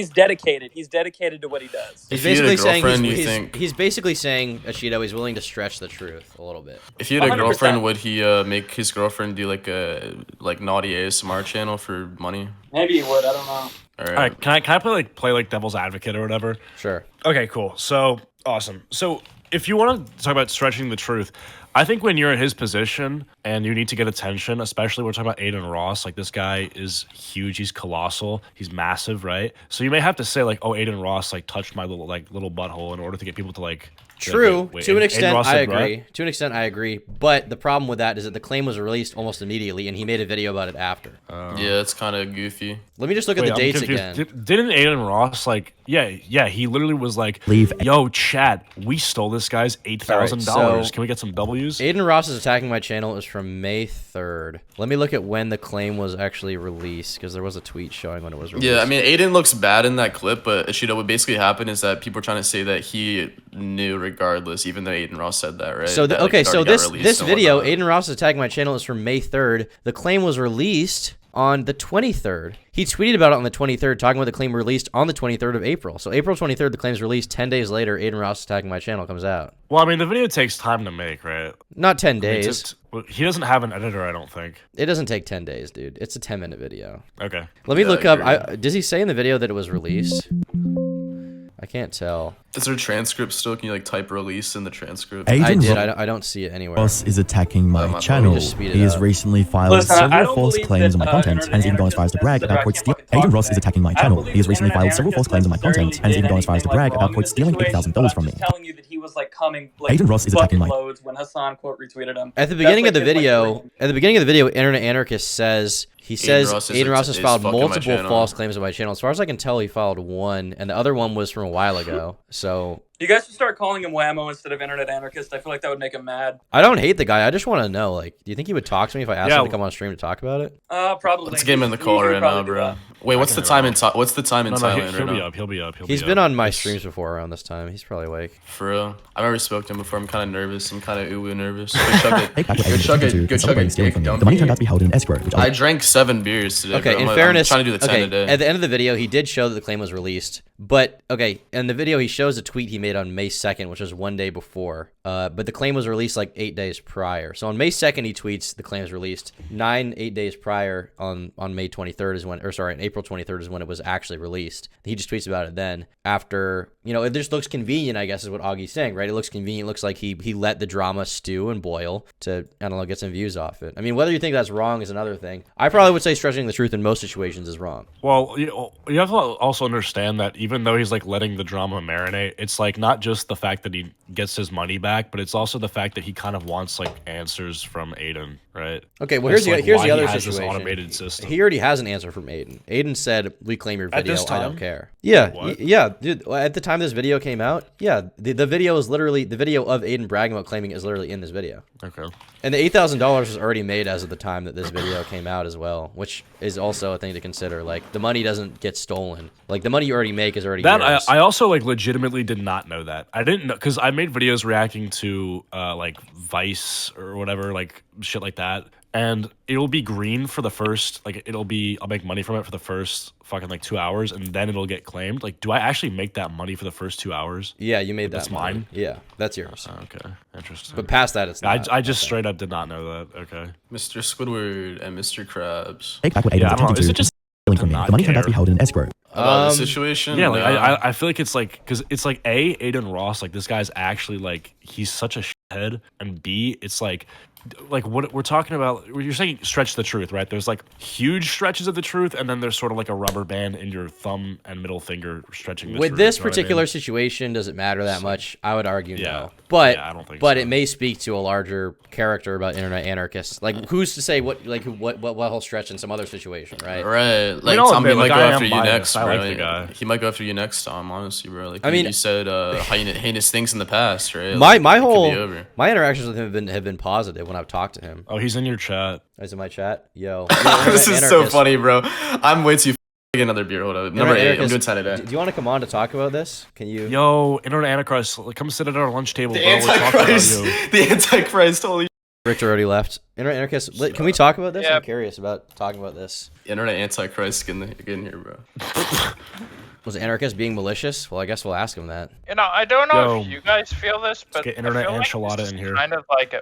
dedicated. He's dedicated to what he does. He's basically saying he's basically saying Ashido he's willing to stretch the truth a little bit. If he had a girlfriend, would he make his girlfriend do like a naughty ASMR channel for money? Maybe he would. I don't know. All right. Can I play like devil's advocate or whatever? Sure. Okay. Cool. So awesome. So if you want to talk about stretching the truth, I think when you're in his position and you need to get attention, especially we're talking about Aiden Ross, like this guy is huge, he's colossal, he's massive, right? So you may have to say like, oh, Aiden Ross like touched my little butthole in order to get people to like. True. To an extent, I agree. Right? To an extent, I agree. But the problem with that is that the claim was released almost immediately, and he made a video about it after. Yeah, it's kind of goofy. Let me just look at the dates again. Didn't Aiden Ross like? Yeah, he literally was like, "Yo, chat, we stole this guy's $8,000. Can we get some W's?" Aiden Ross is attacking my channel is from May 3rd. Let me look at when the claim was actually released because there was a tweet showing when it was released. Yeah, I mean, Aiden looks bad in that clip, but Ashido, what basically happened is that people are trying to say that he knew regardless, even though Aiden Ross said that, right? So this video, whatnot. Aiden Ross is attacking my channel is from May 3rd. The claim was released on the 23rd. He tweeted about it on the 23rd, talking about the claim released on the 23rd of April. So April 23rd, the claim's released. 10 days later, Aiden Ross attacking my channel comes out. Well, I mean, the video takes time to make, right? Not 10 days. He doesn't have an editor, I don't think. It doesn't take 10 days, dude. It's a 10-minute video. Okay. Let me look up. Does he say in the video that it was released? I can't tell. Is there a transcript still? Can you like type release in the transcript? I did. I don't see it anywhere. Ross is attacking my channel. He has recently filed several false claims on my content and has even gone as far as to brag about quote stealing. Aiden Ross is attacking my channel. He has recently filed several false claims on my content and has even gone as far as to brag about quote stealing $8,000 from me. Telling you that he was like coming like Aiden Ross is attacking my loads when Hassan quote retweeted him. At the beginning of the video, Internet Anarchist says Aiden Ross has filed multiple false claims on my channel. As far as I can tell, he filed one, and the other one was from a while ago. So you guys should start calling him Whamo instead of Internet Anarchist. I feel like that would make him mad. I don't hate the guy. I just want to know, like, do you think he would talk to me if I asked him to come on stream to talk about it? Probably. Let's get him in the call right now, bro. Wait, what's the time in Thailand right now? He'll be up. He's been on my streams before around this time. He's probably awake. For real. I've already spoke to him before. I'm kind of nervous. I'm kind of uwu nervous. Go chug it. The money turned out to be held in escrow. I drank 7 beers today. Okay, bro. in fairness, I'm trying to do the 10 a day. At the end of the video, he did show that the claim was released. But, okay, in the video, he shows a tweet he made on May 2nd, which was one day before. But the claim was released like 8 days prior. So on May 2nd, he tweets the claim is released. 8 days prior on May 23rd is when, or sorry, on April 23rd is when it was actually released. He just tweets about it then. After, you know, it just looks convenient, I guess, is what Augie's saying, right? It looks convenient. It looks like he let the drama stew and boil to, I don't know, get some views off it. I mean, whether you think that's wrong is another thing. I probably would say stretching the truth in most situations is wrong. Well, you have to also understand that even though he's like letting the drama marinate, it's like not just the fact that he gets his money back, but it's also the fact that he kind of wants like answers from Aiden, right? Okay, well here's the other this situation. Automated system. He already has an answer from Aiden. Aiden said, "We claim your video. I don't care." Yeah, yeah, dude. At the time this video came out, yeah, the video is literally the video of Aiden bragging about claiming it is literally in this video. Okay. And the $8,000 was already made as of the time that this video came out as well, which is also a thing to consider. Like the money doesn't get stolen. Like the money you already make is already yours. I also like legitimately did not know that. I didn't know because I made videos reacting to like Vice or whatever, like shit like that. And it'll be green for the first, like, I'll make money from it for the first fucking, like, 2 hours, and then it'll get claimed. Like, do I actually make that money for the first 2 hours? Yeah, you made that. That's mine? Yeah, that's yours. Okay, interesting. But past that, it's not. I just straight up did not know that. Okay. Mr. Squidward and Mr. Krabs. Yeah, I don't know. Is it just from me? The money turned out to be held in escrow. About the situation? Yeah, like, I feel like it's like, because it's like, A, Aiden Ross, like, this guy's actually, like, he's such a shithead, and B, it's like, like what we're talking about. You're saying stretch the truth, right? There's like huge stretches of the truth, and then there's sort of like a rubber band in your thumb and middle finger stretching the With truth. this You know what I particular mean? situation, does it matter that much? I would argue Yeah. no. But Yeah, I don't think but so. it may speak to a larger character about internet anarchists. Like who's to say what he'll stretch in some other situation, right? Right. Like I'll Tom, he admit, might like, go I am after you biased. next, I bro. like the guy. He might go after you next, Tom. Honestly, bro. Like I mean, you said heinous things in the past, right? My Like, my it could be whole over. my interactions with him have been positive when I've talked to him. Oh, he's in your chat. He's in my chat. Yo, This is so funny, bro. I'm way too. Get another beer. Hold up. Number 8. I'm doing 10 today. Do you want to come on to talk about this? Can you? Yo, Internet Anarchist, come sit at our lunch table. The bro. We're talking about Antichrist. you. The Antichrist. Holy. Richter already left. Internet Anarchist, can we talk about this? Yeah. I'm curious about talking about this. Internet Antichrist, get in here, bro. Was Anarchist being malicious? Well, I guess we'll ask him that. You know, I don't know Yo. if you guys feel this, but get Internet I feel like Enchilada this in is here. kind of like a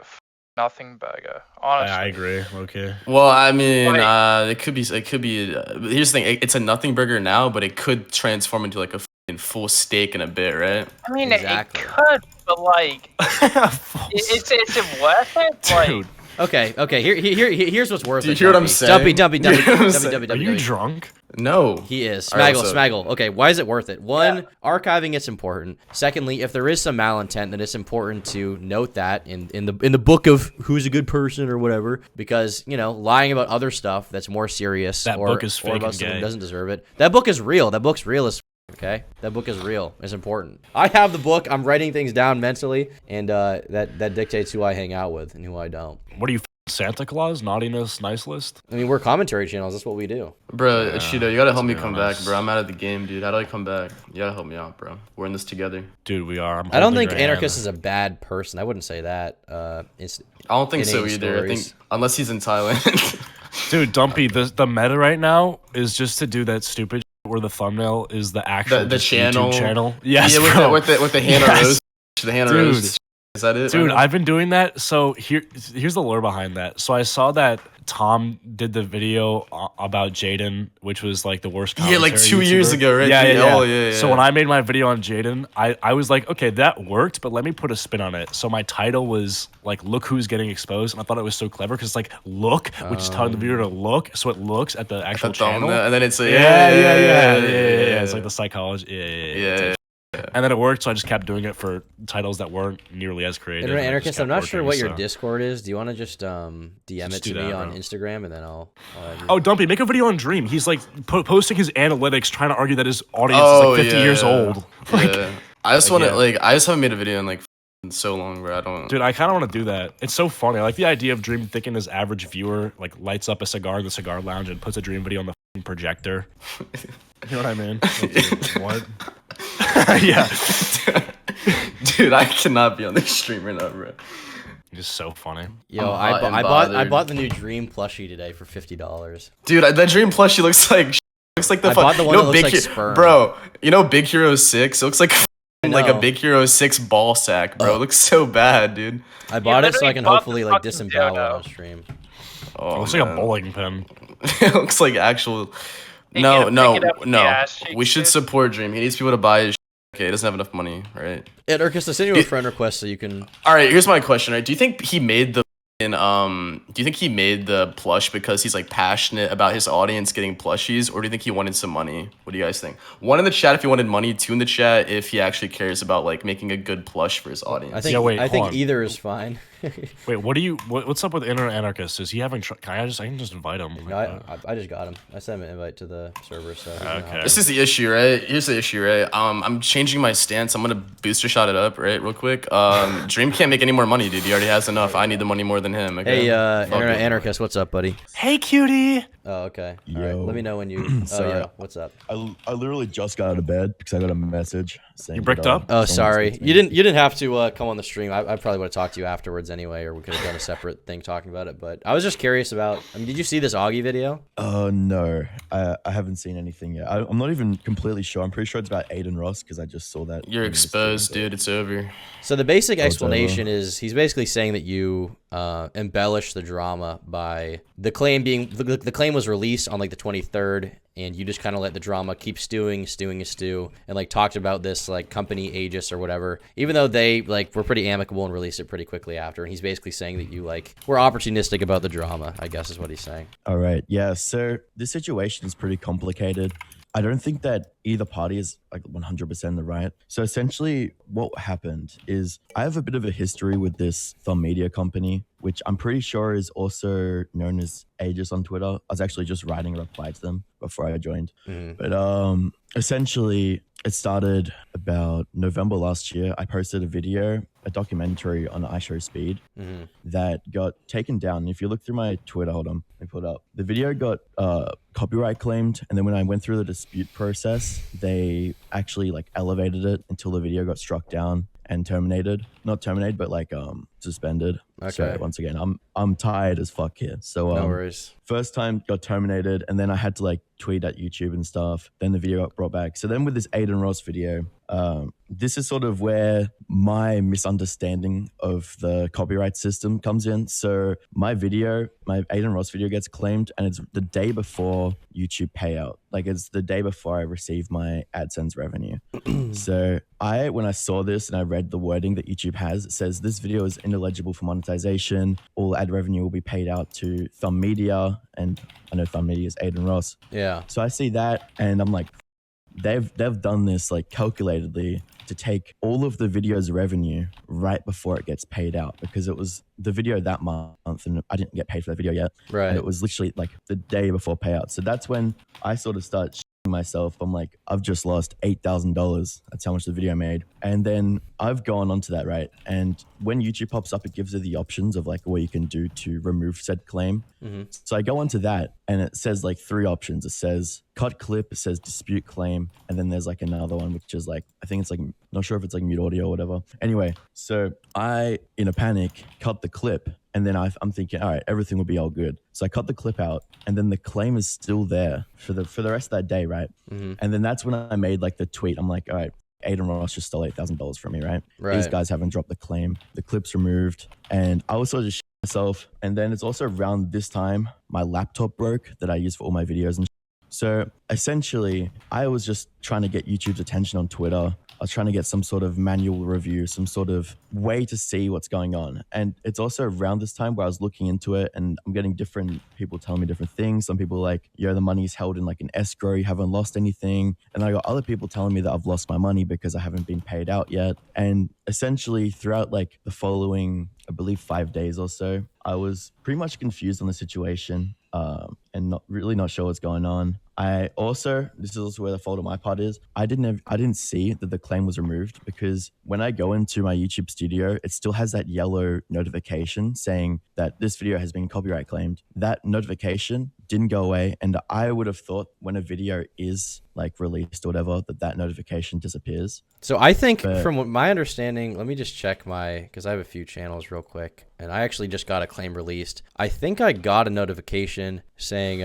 nothing burger, honestly. I agree. Okay. Well, I mean, Like- it could be. Here's the thing. It's a nothing burger now, but it could transform into like a full steak in a bit, right? I mean, Exactly. it could, but like, is it worth it? Like, Dude, Okay. Here's what's worth Do you it. hear what I'm Dumpy. saying? Dumpy. You hear what I'm saying? are you drunk? No. He is. All right, Smaggle, what's up? Smaggle. Okay, why is it worth it? One, archiving it's important. Secondly, if there is some malintent, then it's important to note that in the book of who's a good person or whatever, because lying about other stuff that's more serious That or, book is or fake about and someone who gay. doesn't deserve it. That book is real. That book's real as okay. That book is real. It's important. I have the book. I'm writing things down mentally, and that dictates who I hang out with and who I don't. What are you, Santa Claus? Naughtiness, nice list? I mean, we're commentary channels. That's what we do. Bro, Yeah, Cheeto, you gotta help me to be come honest. back, bro. I'm out of the game, dude. How do I come back? You gotta help me out, bro. We're in this together. Dude, we are. I don't think Anarchist is a bad person. I wouldn't say that. I don't think so Inane either. I think stories. unless he's in Thailand. Dude, Dumpy, the meta right now is just to do that stupid shit where the thumbnail is the actual the just channel. YouTube channel. Yes, yeah, bro. with the Hannah Yes. Rose. The Hannah Dude. Rose. Is that it? Dude, right now? I've been doing that. So here's the lore behind that. So I saw that Tom did the video about Jaden, which was like the worst. Yeah, like commentary 2 years YouTuber. ago, right? Yeah, Dude? yeah, Oh, yeah. yeah, So yeah. when I made my video on Jaden, I was like, okay, that worked, but let me put a spin on it. So my title was like, "Look who's getting exposed," and I thought it was so clever because like, look, which is telling the viewer to look, so it looks at the actual The thumb, channel. and then it's a Yeah. It's like the psychology. yeah. And then it worked, so I just kept doing it for titles that weren't nearly as creative. Internet and it just Anarchist, I'm kept not sure working, what your so. Discord is. Do you want to just DM Just it do to me that, on bro. Instagram, and then I'll Oh, Dumpy, make a video on Dream. He's like posting his analytics, trying to argue that his audience Oh, is like 50 years old. Like, Yeah. I just want to yeah. I just haven't made a video in like so long, bro. I don't. dude, I kind of want to do that. It's so funny. I like the idea of Dream thinking his average viewer like lights up a cigar in the cigar lounge and puts a Dream video on the f***ing projector. You know what I mean? What? Yeah. Dude, I cannot be on this stream right now, bro. Just so funny. Yo, I'm hot and I bothered. bought the new Dream plushie today for $50. Dude, that Dream plushie looks like the I bought the one that looks like sperm. Bro, you know Big Hero 6? It looks like like a know. Big Hero 6 ball sack, bro. It looks so bad, dude. I bought it so I literally can bought the hopefully like fucking disembowel dildo. on stream. Oh, It looks like a man. bowling pin. It looks like actual. You No, gotta no, pick it up with the no. ass cheeks, We should dude. support Dream. He needs people to buy his. Okay, he doesn't have enough money, right? Anarchist, I sent you a friend request so you can. All right, here's my question. Right, do you think he made the do you think he made the plush because he's like passionate about his audience getting plushies, or do you think he wanted some money? What do you guys think? One in the chat if he wanted money, two in the chat if he actually cares about like making a good plush for his audience. I think Yeah, wait, I think hold on. either is fine. Wait, what's up with Internet Anarchist? Is he having? I can just invite him. No, I just got him. I sent him an invite to the server. So he's gonna Okay. hop This is the issue, right? Here's the issue, right? I'm changing my stance. I'm gonna booster shot it up, right, real quick. Dream can't make any more money, dude. He already has enough. I need the money more than him. Okay? Hey, Fuck Internet it. Anarchist, what's up, buddy? Hey, cutie. Oh, okay. All right, Yo. let me know when you. Oh, Sorry. yeah. What's up? I literally just got out of bed because I got a message saying You bricked that, up? Oh, someone sorry. was texting You me. didn't have to come on the stream. I probably would have talked to you afterwards anyway, or we could have done a separate thing talking about it. But I was just curious about. I mean, did you see this Augie video? No, I haven't seen anything yet. I'm not even completely sure. I'm pretty sure it's about Aiden Ross because I just saw that. You're in the stream, exposed, so- dude. It's over. So the basic it's over. explanation is he's basically saying that you embellish the drama by the claim being the claim was released on like the 23rd, and you just kind of let the drama keep stewing, and like talked about this like company Aegis or whatever, even though they like were pretty amicable and released it pretty quickly after. And he's basically saying that you like were opportunistic about the drama, I guess is what he's saying. All right. Yeah. So this situation is pretty complicated. I don't think that either party is like 100% in the right. So essentially what happened is I have a bit of a history with this Thumb Media company, which I'm pretty sure is also known as Aegis on Twitter. I was actually just writing a reply to them before I joined. But essentially it started about November last year. I posted a video, a documentary on iShowSpeed that got taken down. If you look through my Twitter, hold on, let me pull it up. The video got copyright claimed, and then when I went through the dispute process, they actually like elevated it until the video got struck down and terminated. Not terminated, but like suspended. Okay. So once again, I'm tired as fuck here. So No worries. first time got terminated, and then I had to like tweet at YouTube and stuff. Then the video got brought back. So then with this Aiden Ross video, this is sort of where my misunderstanding of the copyright system comes in. So my Aiden Ross video gets claimed, and it's the day before YouTube payout. Like it's the day before I receive my AdSense revenue. So when I saw this and I read the wording that YouTube has, it says this video is ineligible for monetization. All ad revenue will be paid out to Thumb Media, and I know Thumb Media is Aiden Ross. Yeah. So I see that, and I'm like, they've done this like calculatedly to take all of the video's revenue right before it gets paid out, because it was the video that month and I didn't get paid for that video yet. Right. And it was literally like the day before payout. So that's when I sort of start shitting myself. I'm like, I've just lost $8,000. That's how much the video made. And then I've gone onto that, right? And when YouTube pops up, it gives you the options of like what you can do to remove said claim. So I go onto that, and it says like 3 options. It says cut clip, it says dispute claim, and then there's like another one which is like, I think it's like, not sure if it's like mute audio or whatever. Anyway, so I, in a panic, cut the clip, and then I'm thinking, all right, everything will be all good. So I cut the clip out, and then the claim is still there for the rest of that day, right? And then that's when I made like the tweet. I'm like, all right, Aiden Ross just stole $8,000 from me, right? These guys haven't dropped the claim. The clip's removed, and I was sort of just myself. And then it's also around this time my laptop broke that I use for all my videos and so essentially I was just trying to get YouTube's attention on Twitter. I was trying to get some sort of manual review, some sort of way to see what's going on. And it's also around this time where I was looking into it, and I'm getting different people telling me different things. Some people like, the money's held in like an escrow, you haven't lost anything. And I got other people telling me that I've lost my money because I haven't been paid out yet. And essentially throughout like the following, I believe 5 days or so, I was pretty much confused on the situation and not sure what's going on. This is also where the fault of my part is. I didn't see that the claim was removed, because when I go into my YouTube studio, it still has that yellow notification saying that this video has been copyright claimed. That notification didn't go away, and I would have thought when a video is like released or whatever, that notification disappears. So I think from my understanding, let me just check because I have a few channels real quick, and I actually just got a claim released. I think I got a notification saying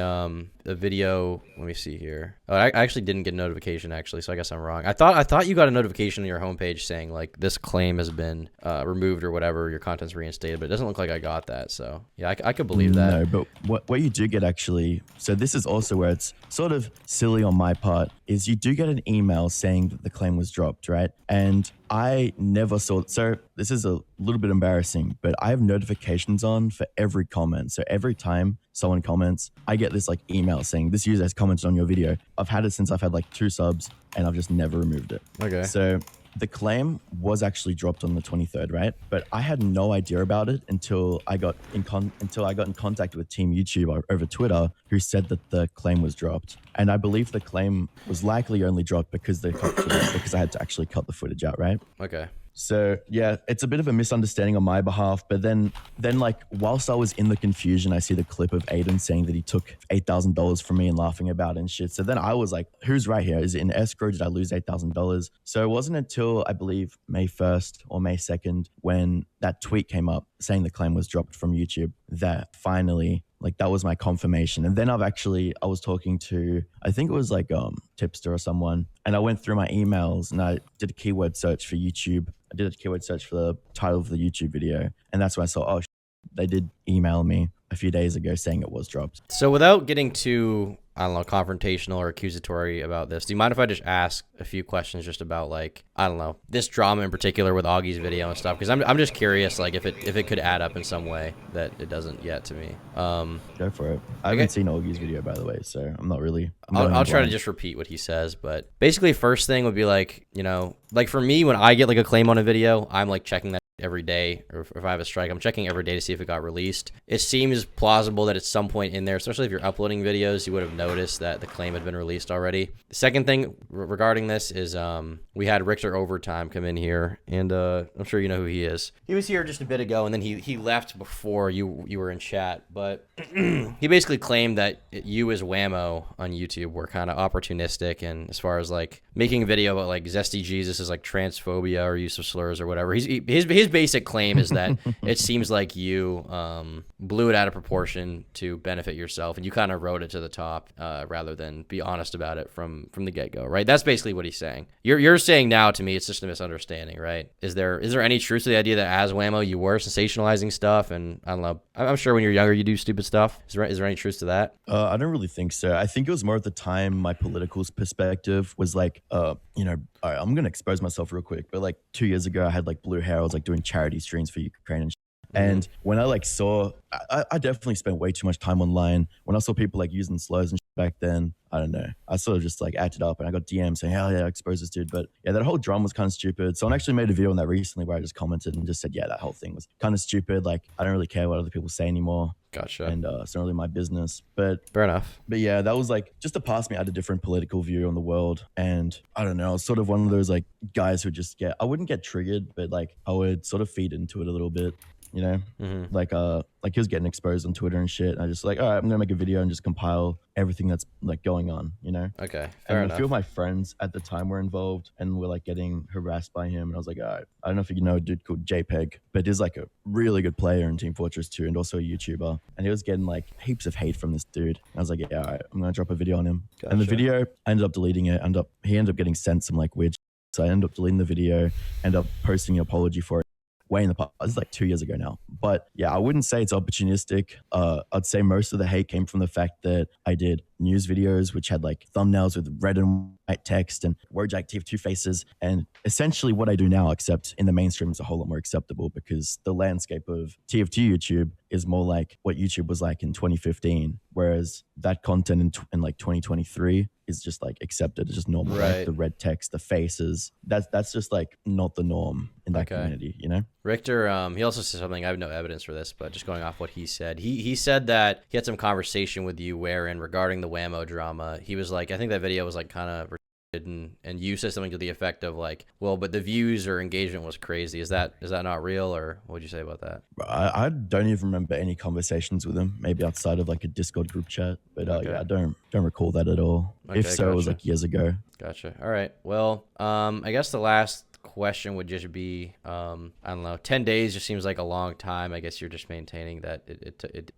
the video, let me see here. Oh, I actually didn't get a notification actually, so I guess I'm wrong. I thought you got a notification on your homepage saying like this claim has been removed or whatever, your content's reinstated, but it doesn't look like I got that. So yeah, I could believe that. No, but what you do get actually, so this is also where it's sort of silly on my part, is you do get an email saying that the claim was dropped, right? And I never saw it. So this is a little bit embarrassing, but I have notifications on for every comment. So every time someone comments, I get this like email saying this user has commented on your video. I've had it since I've had like 2 subs, and I've just never removed it. Okay. So the claim was actually dropped on the 23rd, right? But I had no idea about it until I got in contact with Team YouTube over Twitter, who said that the claim was dropped. And I believe the claim was likely only dropped because I had to actually cut the footage out, right? Okay. So yeah, it's a bit of a misunderstanding on my behalf. But then like whilst I was in the confusion, I see the clip of Aiden saying that he took $8,000 from me and laughing about it and shit. So then I was like, who's right here? Is it in escrow? Did I lose $8,000? So it wasn't until I believe May 1st or May 2nd when that tweet came up saying the claim was dropped from YouTube that finally, like, that was my confirmation. And then I was talking to, I think it was like Tipster or someone, and I went through my emails and I did a keyword search for YouTube. I did a keyword search for the title of the YouTube video, and that's when I saw, they did email me a few days ago saying it was dropped. So without getting too, I don't know, confrontational or accusatory about this, do you mind if I just ask a few questions just about, like, I don't know, this drama in particular with Augie's video and stuff? Because I'm just curious, like, if it could add up in some way that it doesn't yet to me. Go for it. I haven't seen Augie's video, by the way, so I'm not really. I'll try to just repeat what he says, but basically, first thing would be like, you know, like for me, when I get like a claim on a video, I'm like checking that every day, or if I have a strike, I'm checking every day to see if it got released. It seems plausible that at some point in there, especially if you're uploading videos, you would have noticed that the claim had been released already. The second thing regarding this is we had Richter Overtime come in here, and I'm sure you know who he is. He was here just a bit ago, and then he left before you were in chat, but he basically claimed that you as Whamo on YouTube were kind of opportunistic, and as far as like making a video about like Zesty Jesus is like transphobia or use of slurs or whatever. His basic claim is that it seems like you blew it out of proportion to benefit yourself, and you kind of wrote it to the top rather than be honest about it from the get-go, right? That's basically what he's saying. You're saying now to me it's just a misunderstanding, right? Is there any truth to the idea that as Whamo you were sensationalizing stuff? And I don't know, I'm sure when you're younger you do stupid stuff. Is there any truth to that? I don't really think so. I think it was more at the time my political perspective was like, you know, all right, I'm gonna expose myself real quick, but like 2 years ago I had like blue hair. I was like doing charity streams for Ukraine and shit. And when I like saw, I definitely spent way too much time online. When I saw people like using slurs and shit back then, I don't know, I sort of just like acted up, and I got DMs saying, hell yeah, expose this dude. But yeah, that whole drama was kind of stupid. Someone actually made a video on that recently where I just commented and just said, yeah, that whole thing was kind of stupid. Like, I don't really care what other people say anymore. Gotcha. And it's not really my business. But fair enough. But yeah, that was like just to pass me out a different political view on the world. And I don't know, I was sort of one of those like guys who just I wouldn't get triggered, but like I would sort of feed into it a little bit. You know, like he was getting exposed on Twitter and shit. And I just like, all right, I'm gonna make a video and just compile everything that's like going on, you know? Okay, fair enough. A few of my friends at the time were involved and were like getting harassed by him. And I was like, all right, I don't know if you know a dude called JPEG, but he's like a really good player in Team Fortress 2 and also a YouTuber. And he was getting like heaps of hate from this dude. And I was like, yeah, all right, I'm gonna drop a video on him. Gotcha. And the video, I ended up deleting it. He ended up getting sent some like weird shit. So I ended up deleting the video, ended up posting an apology for it. Way in the past. This is like 2 years ago now. But yeah, I wouldn't say it's opportunistic. I'd say most of the hate came from the fact that I did news videos which had like thumbnails with red and white text and Wojak TF2 faces. And essentially what I do now, except in the mainstream, is a whole lot more acceptable because the landscape of TF2 YouTube is more like what YouTube was like in 2015. Whereas that content in like 2023 is just like accepted. It's just normal. Right. Like the red text, the faces. That's just like not the norm in that community, you know? Richter, he also said something, I have no evidence for this, but just going off what he said. He said that he had some conversation with you wherein regarding the Whamo drama, he was like, I think that video was like kind of and you said something to the effect of like, well, but the views or engagement was crazy. Is that not real, or what would you say about that? I don't even remember any conversations with him, maybe outside of like a Discord group chat, but yeah, I don't recall that at all. Okay, if so, gotcha. It was like years ago. Gotcha. All right. Well, I guess the last question would just be, I don't know, 10 days just seems like a long time. I guess you're just maintaining that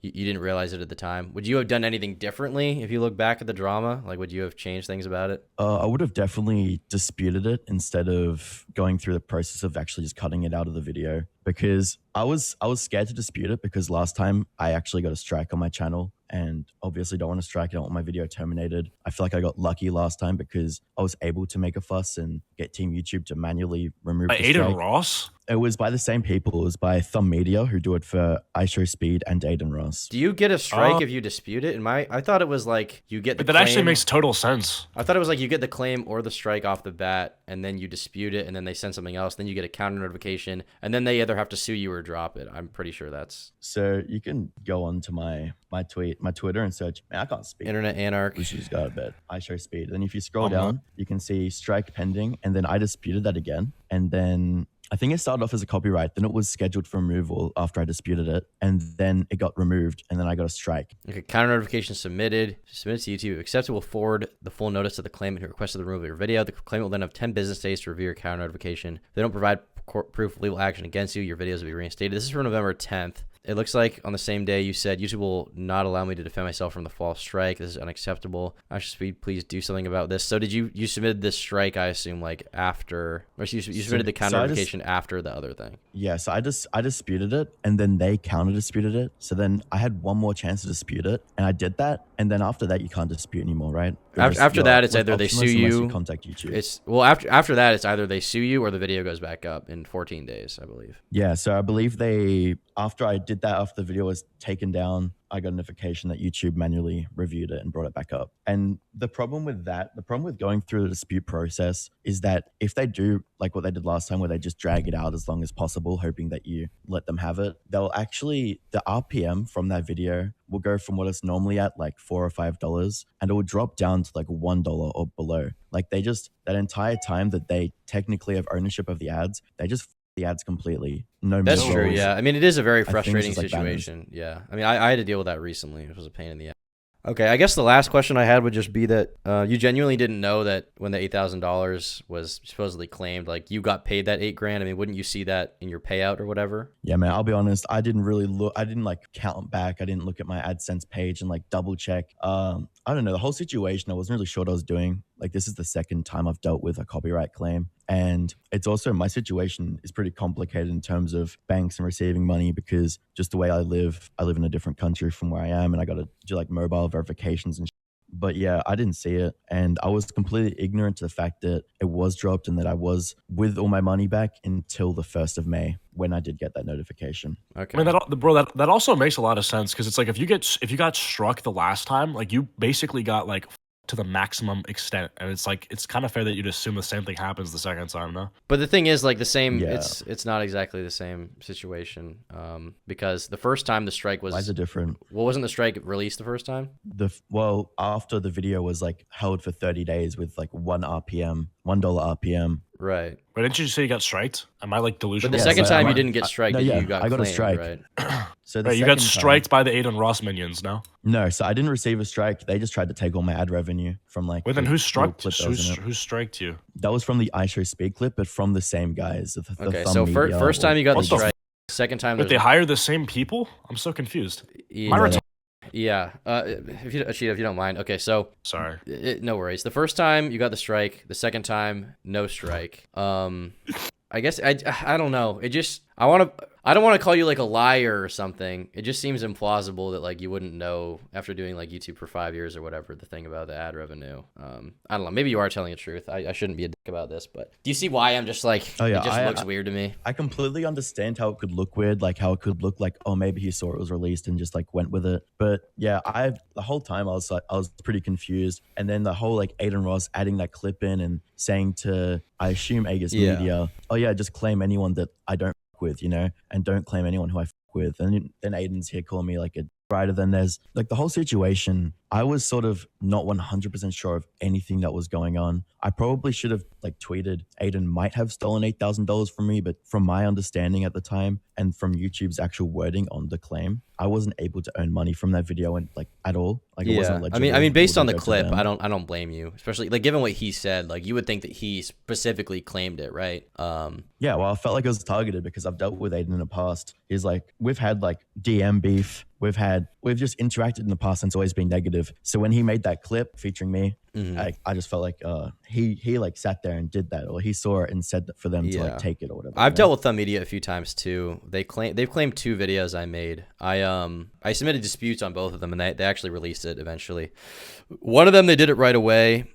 you didn't realize it at the time. Would you have done anything differently if you look back at the drama? Like, would you have changed things about it? I would have definitely disputed it instead of going through the process of actually just cutting it out of the video, because I was scared to dispute it because last time I actually got a strike on my channel. And obviously don't want to strike. I don't want my video terminated. I feel like I got lucky last time because I was able to make a fuss and get Team YouTube to manually remove the strike. Aiden Ross? It was by the same people. It was by Thumb Media, who do it for iShowSpeed and Aiden Ross. Do you get a strike if you dispute it? I thought it was like you get the claim. That actually makes total sense. I thought it was like you get the claim or the strike off the bat, and then you dispute it, and then they send something else. Then you get a counter notification, and then they either have to sue you or drop it. I'm pretty sure that's... So you can go on to my Twitter and search, man, I can't speak. Internet Anarchist. She's got a bit. iShowSpeed. Then if you scroll down, you can see strike pending, and then I disputed that again. And then I think it started off as a copyright, then it was scheduled for removal after I disputed it, and then it got removed, and then I got a strike. Okay, counter notification submitted to YouTube. Accepted will forward the full notice to the claimant who requested the removal of your video. The claimant will then have 10 business days to review your counter notification. If they don't provide proof of legal action against you, your videos will be reinstated. This is from November 10th. It looks like on the same day you said, YouTube will not allow me to defend myself from the false strike. This is unacceptable. iShowSpeed, please do something about this. So did you submitted this strike, I assume, like after, or you submitted the counter notification after the other thing? Yeah, so I disputed it, and then they counter disputed it. So then I had one more chance to dispute it, and I did that. And then after that, you can't dispute anymore, right? After that, it's either they sue you. Contact YouTube. It's well after that, it's either they sue you or the video goes back up in 14 days, I believe. Yeah, so I believe after I did that, after the video was taken down, I got a notification that YouTube manually reviewed it and brought it back up. And the problem with going through the dispute process is that if they do like what they did last time, where they just drag it out as long as possible, hoping that you let them have it, they'll actually, the RPM from that video will go from what it's normally at, like $4 or $5, and it will drop down to like $1 or below. Like that entire time that they technically have ownership of the ads, they just the ads completely. No, that's true. Yeah, I mean, it is a very frustrating situation. Yeah, I mean, I had to deal with that recently. It was a pain in the ass. Okay, I guess the last question I had would just be that you genuinely didn't know that when the $8,000 was supposedly claimed, like you got paid that $8,000. I mean, wouldn't you see that in your payout or whatever? Yeah, man, I'll be honest. I didn't really look. I didn't like count back. I didn't look at my AdSense page and like double check. I don't know the whole situation. I wasn't really sure what I was doing. Like this is the second time I've dealt with a copyright claim. And it's also, my situation is pretty complicated in terms of banks and receiving money, because just the way I live in a different country from where I am, and I got to do like mobile verifications and But yeah, I didn't see it. And I was completely ignorant to the fact that it was dropped and that I was with all my money back until the 1st of May when I did get that notification. Okay. I mean, that also makes a lot of sense, because it's like if you got struck the last time, like you basically got like to the maximum extent, and it's like it's kind of fair that you'd assume the same thing happens the second time, no? But the thing is, like the same, it's not exactly the same situation, because the first time the strike was. Why is it different? Well, wasn't the strike released the first time? Well, after the video was like held for 30 days with like $1 RPM. Right. But didn't you say you got striked? Am I like delusional? But the second time you didn't get striked, you got I got claimed, a strike. Right? So you got striked by the Aiden Ross minions, no? No, so I didn't receive a strike. They just tried to take all my ad revenue from like. Wait, then who striked you? That was from the iShow Speed clip, but from the same guys. Okay, so first time you got the strike. Second time. But they hire the same people? I'm so confused. Yeah. If you don't mind. Okay, so sorry. No worries. The first time you got the strike. The second time, no strike. I guess I don't know. I don't want to call you like a liar or something. It just seems implausible that like you wouldn't know after doing like YouTube for 5 years or whatever the thing about the ad revenue. I don't know. Maybe you are telling the truth. I shouldn't be a dick about this, but do you see why I'm just like, it just looks weird to me? I completely understand how it could look weird, like how it could look like, oh, maybe he saw it was released and just like went with it. But yeah, the whole time I was pretty confused. And then the whole like Aiden Ross adding that clip in and saying to, I assume Agus Media, oh yeah, just claim anyone that I don't with, and don't claim anyone who I with. And then Aiden's here calling me like a writer. Then there's like the whole situation. I was sort of not 100% sure of anything that was going on. I probably should have like tweeted Aiden might have stolen $8,000 from me, but from my understanding at the time and from YouTube's actual wording on the claim, I wasn't able to earn money from that video and like at all. Like it wasn't legible. I mean, based on the clip, I don't blame you, especially like given what he said. Like you would think that he specifically claimed it, right? Yeah, well, I felt like I was targeted because I've dealt with Aiden in the past. He's like, we've had like DM beef. We've just interacted in the past and it's always been negative. So when he made that clip featuring me, I just felt like he like sat there and did that, or he saw it and said that for them to like take it or whatever. I've dealt with Thumb Media a few times too. They've claimed 2 videos I made. I submitted disputes on both of them and they actually released it eventually. One of them they did it right away.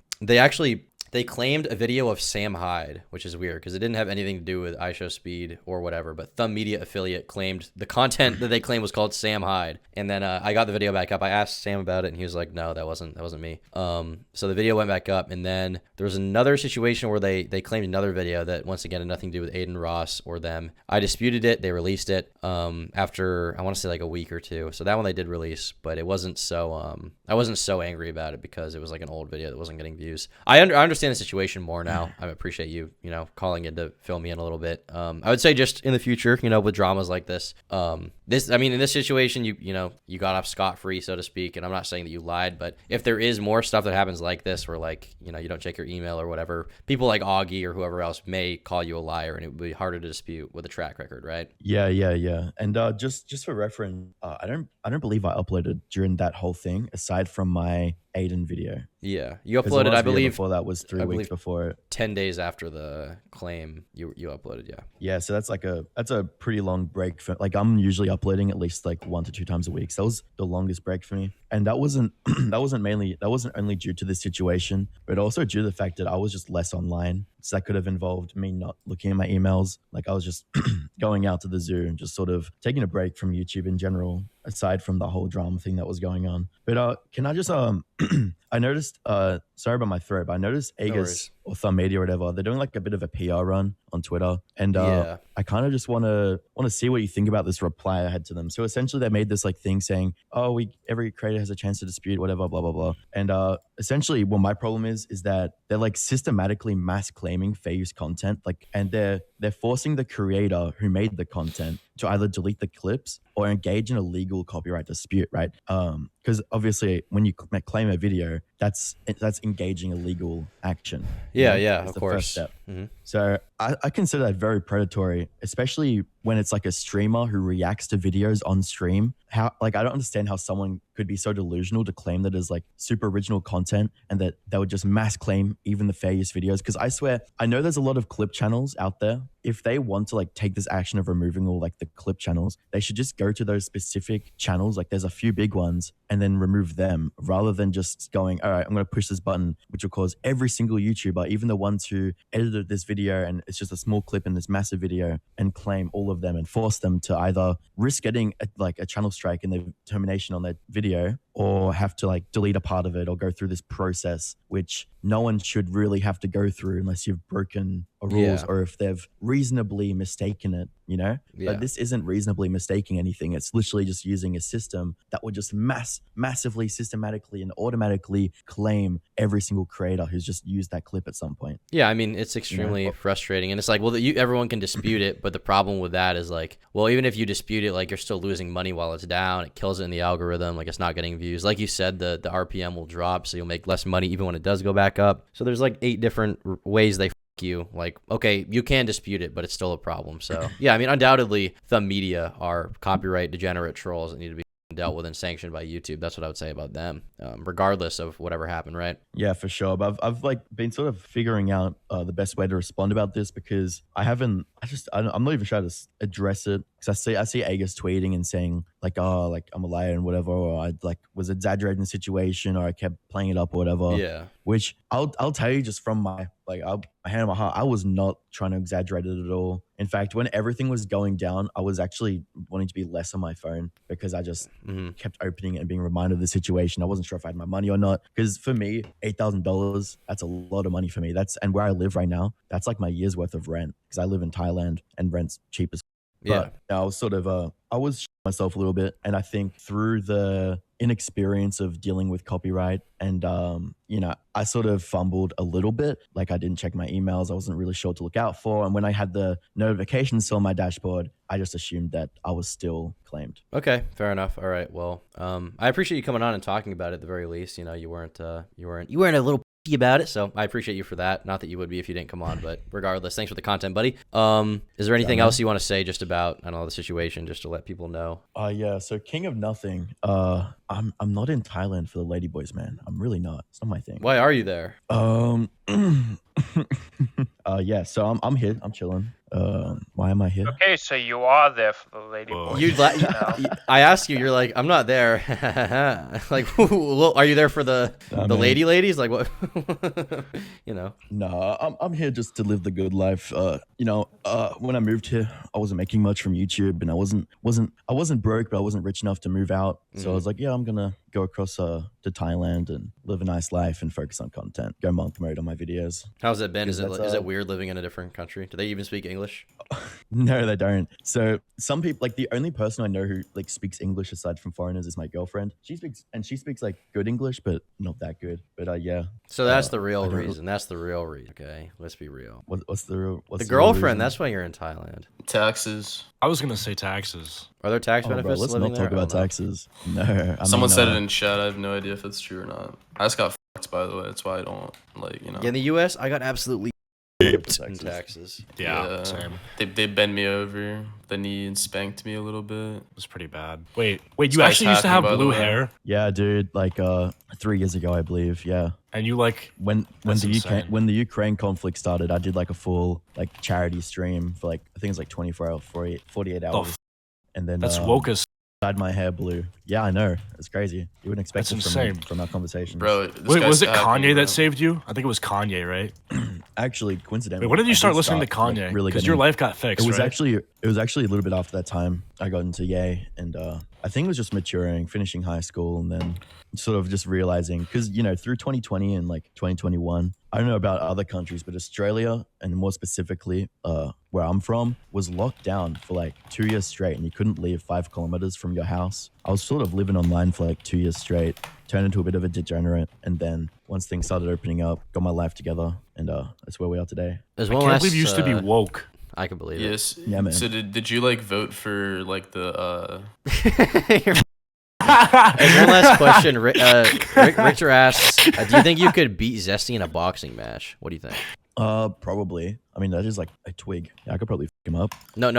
They claimed a video of Sam Hyde, which is weird because it didn't have anything to do with iShow Speed or whatever, but Thumb Media affiliate claimed the content that they claimed was called Sam Hyde. And then I got the video back up. I asked Sam about it and he was like, no, that wasn't me. So the video went back up, and then there was another situation where they claimed another video that once again had nothing to do with Aiden Ross or them. I disputed it. They released it after I want to say like a week or two. So that one they did release, but it wasn't so I wasn't so angry about it because it was like an old video that wasn't getting views. I understand the situation more now. I appreciate you calling in to fill me in a little bit. I would say just in the future, with dramas like this, in this situation, you got off scot-free, so to speak, and I'm not saying that you lied, but if there is more stuff that happens like this where like you don't check your email or whatever, people like Augie or whoever else may call you a liar, and it would be harder to dispute with a track record, right? Yeah. And just for reference, I I don't believe I uploaded during that whole thing, aside from my Aiden video. Yeah, you uploaded, I believe. Before that was 3 weeks before it. 10 days after the claim, you uploaded, yeah. Yeah, so that's a pretty long break for, like, I'm usually uploading at least like 1 to 2 times a week. So that was the longest break for me, and that wasn't that wasn't only due to this situation, but also due to the fact that I was just less online. So that could have involved me not looking at my emails. Like I was just going out to the zoo and just sort of taking a break from YouTube in general, aside from the whole drama thing that was going on. But can I just I noticed, sorry about my throat, but I noticed Aegis or Thumb Media or whatever, they're doing like a bit of a PR run on Twitter. And I kind of just want to see what you think about this reply I had to them. So essentially they made this like thing saying, oh, every creator has a chance to dispute, whatever, blah, blah, blah. And essentially what my problem is that they're like systematically mass claiming fair use content, like, and they're forcing the creator who made the content to either delete the clips or engage in a legal copyright dispute, right? Because obviously when you claim a video, that's engaging a legal action. Yeah, you know? yeah, That's of the course. first step. Mm-hmm. So I consider that very predatory, especially when it's like a streamer who reacts to videos on stream. How, like, I don't understand how someone could be so delusional to claim that as like super original content and that they would just mass claim even the fair use videos. Because I swear, I know there's a lot of clip channels out there. If they want to like take this action of removing all like the clip channels, they should just go to those specific channels. Like there's a few big ones and then remove them, rather than just going, all right, I'm going to push this button, which will cause every single YouTuber, even the ones who edited this video and it's just a small clip in this massive video, and claim all of them and force them to either risk getting a channel strike and the termination on their video, or have to like delete a part of it or go through this process, which no one should really have to go through unless you've broken a rules or if they've reasonably mistaken it, you know? Yeah. But this isn't reasonably mistaking anything. It's literally just using a system that would just massively, systematically, and automatically claim every single creator who's just used that clip at some point. Yeah, I mean, it's extremely frustrating. And it's like, well, everyone can dispute it, but the problem with that is like, well, even if you dispute it, like you're still losing money while it's down. It kills it in the algorithm. Like it's not getting views. Like you said, the RPM will drop, so you'll make less money even when it does go back up. So there's like 8 different ways they you. Like, okay, you can dispute it, but it's still a problem. So yeah, I mean, undoubtedly Thumb Media are copyright degenerate trolls that need to be dealt with and sanctioned by YouTube. That's what I would say about them, regardless of whatever happened, right? Yeah, for sure. But I've like been sort of figuring out the best way to respond about this, because I'm not even sure how to address it, because I see Aegis tweeting and saying like, oh, like I'm a liar and whatever, or I like was exaggerating the situation, or I kept playing it up or whatever. Yeah. Which I'll tell you just from my hand on my heart, I was not trying to exaggerate it at all. In fact, when everything was going down, I was actually wanting to be less on my phone, because I just kept opening it and being reminded of the situation. I wasn't sure if I had my money or not, because for me, $8,000, that's a lot of money for me. And where I live right now, that's like my year's worth of rent, because I live in Thailand and rent's cheap as. But I was sort of I was myself a little bit, and I think through the inexperience of dealing with copyright and you know, I sort of fumbled a little bit. Like I didn't check my emails. I wasn't really sure what to look out for, and when I had the notifications still on my dashboard, I just assumed that I was still claimed. Okay, fair enough. All right, well, I appreciate you coming on and talking about it at the very least. You know, you weren't a little about it, so I appreciate you for that. Not that you would be if you didn't come on, but regardless, thanks for the content, buddy. Is there anything else you want to say just about, I don't know, the situation, just to let people know? Yeah, so King of Nothing, I'm not in Thailand for the Ladyboys, man. I'm really not. It's not my thing. Why are you there? Yeah, so I'm here. I'm chilling. Why am I here? Okay, so you are there for the Ladyboys. I asked you, you're like, I'm not there. Like, well, are you there for the ladies? Like, what? You know? No, I'm here just to live the good life. You know, when I moved here, I wasn't making much from YouTube, and I wasn't broke, but I wasn't rich enough to move out. So I was like, yeah, I'm gonna go across to Thailand and live a nice life and focus on content. Go monk mode on my videos. How's it been? Is it weird living in a different country? Do they even speak English? No, they don't. So some people, like the only person I know who like speaks English aside from foreigners is my girlfriend. She speaks like good English, but not that good. But yeah. So that's the real reason. That's the real reason. Okay, let's be real. What's the real? The girlfriend. That's why you're in Thailand. Taxes. I was gonna say taxes. Are there tax benefits? Let's living not talk there? about taxes. No. Someone said it in chat. I have no idea if it's true or not. I just got fucked, by the way. That's why I don't, like, you know. In the U.S., I got absolutely Tipped in taxes. Yeah, same. They bent me over the knee and spanked me a little bit. It was pretty bad. Wait, This you guy's actually used to hacking, have by the blue way. hair? Yeah, dude. Like 3 years ago, I believe. Yeah. And you like when that's the insane. When the Ukraine conflict started, I did like a full like charity stream for like I think it's like 24 hours, 48 hours, and then that's woke as dyed my hair blue. Yeah, I know. It's crazy. You wouldn't expect That's it from insane. our conversation, Bro, Wait, was it hacking, Kanye bro. that saved you? I think it was Kanye, right? Actually, coincidentally. Wait, when did you I start listening to like, Kanye? really Because your getting- life got fixed, It was right? actually a little bit after that time I got into Yay, and I think it was just maturing, finishing high school, and then sort of just realizing because through 2020 and like 2021, I don't know about other countries, but Australia and more specifically where I'm from was locked down for like 2 years straight, and you couldn't leave 5 kilometers from your house. I was sort of living online for like 2 years straight, turned into a bit of a degenerate, and then once things started opening up, got my life together, and that's where we are today. There's I one can't last, believe you used to be woke. I can believe it. Yes. Yeah, man. So did you like vote for like the Hey, one last question. Richter asks, do you think you could beat Zesty in a boxing match? What do you think? Probably. I mean, that is like a twig. Yeah, I could probably f him up. No,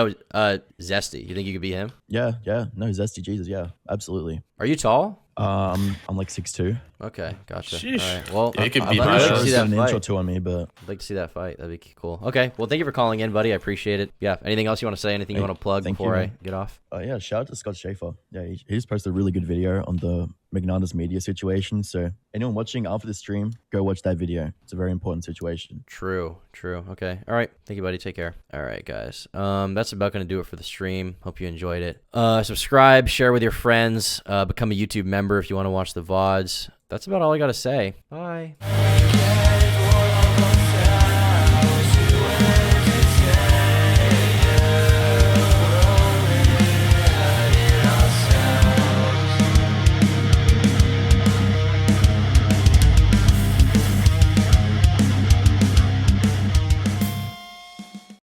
Zesty. You think you could beat him? Yeah. No, Zesty Jesus. Yeah, absolutely. Are you tall? I'm like 6'2". Okay, gotcha. Sheesh. All right. Well, Yeah, you could I'd beat like my to ass. see He's that got an inch or fight. two on me, but I'd like to see that fight. That'd be cool. Okay. Well, thank you for calling in, buddy. I appreciate it. Yeah. Anything else you want to say? Anything you want to plug thank before you, I man. get off? yeah, shout out to Scott Schaefer. Yeah, he's posted a really good video on the Magnanis media situation. So anyone watching after the stream, go watch that video. It's a very important situation. True. Okay. All right. Thank you, buddy. Take care. All right, guys. That's about going to do it for the stream. Hope you enjoyed it. Subscribe, share with your friends, become a YouTube member if you want to watch the VODs. That's about all I got to say. Bye.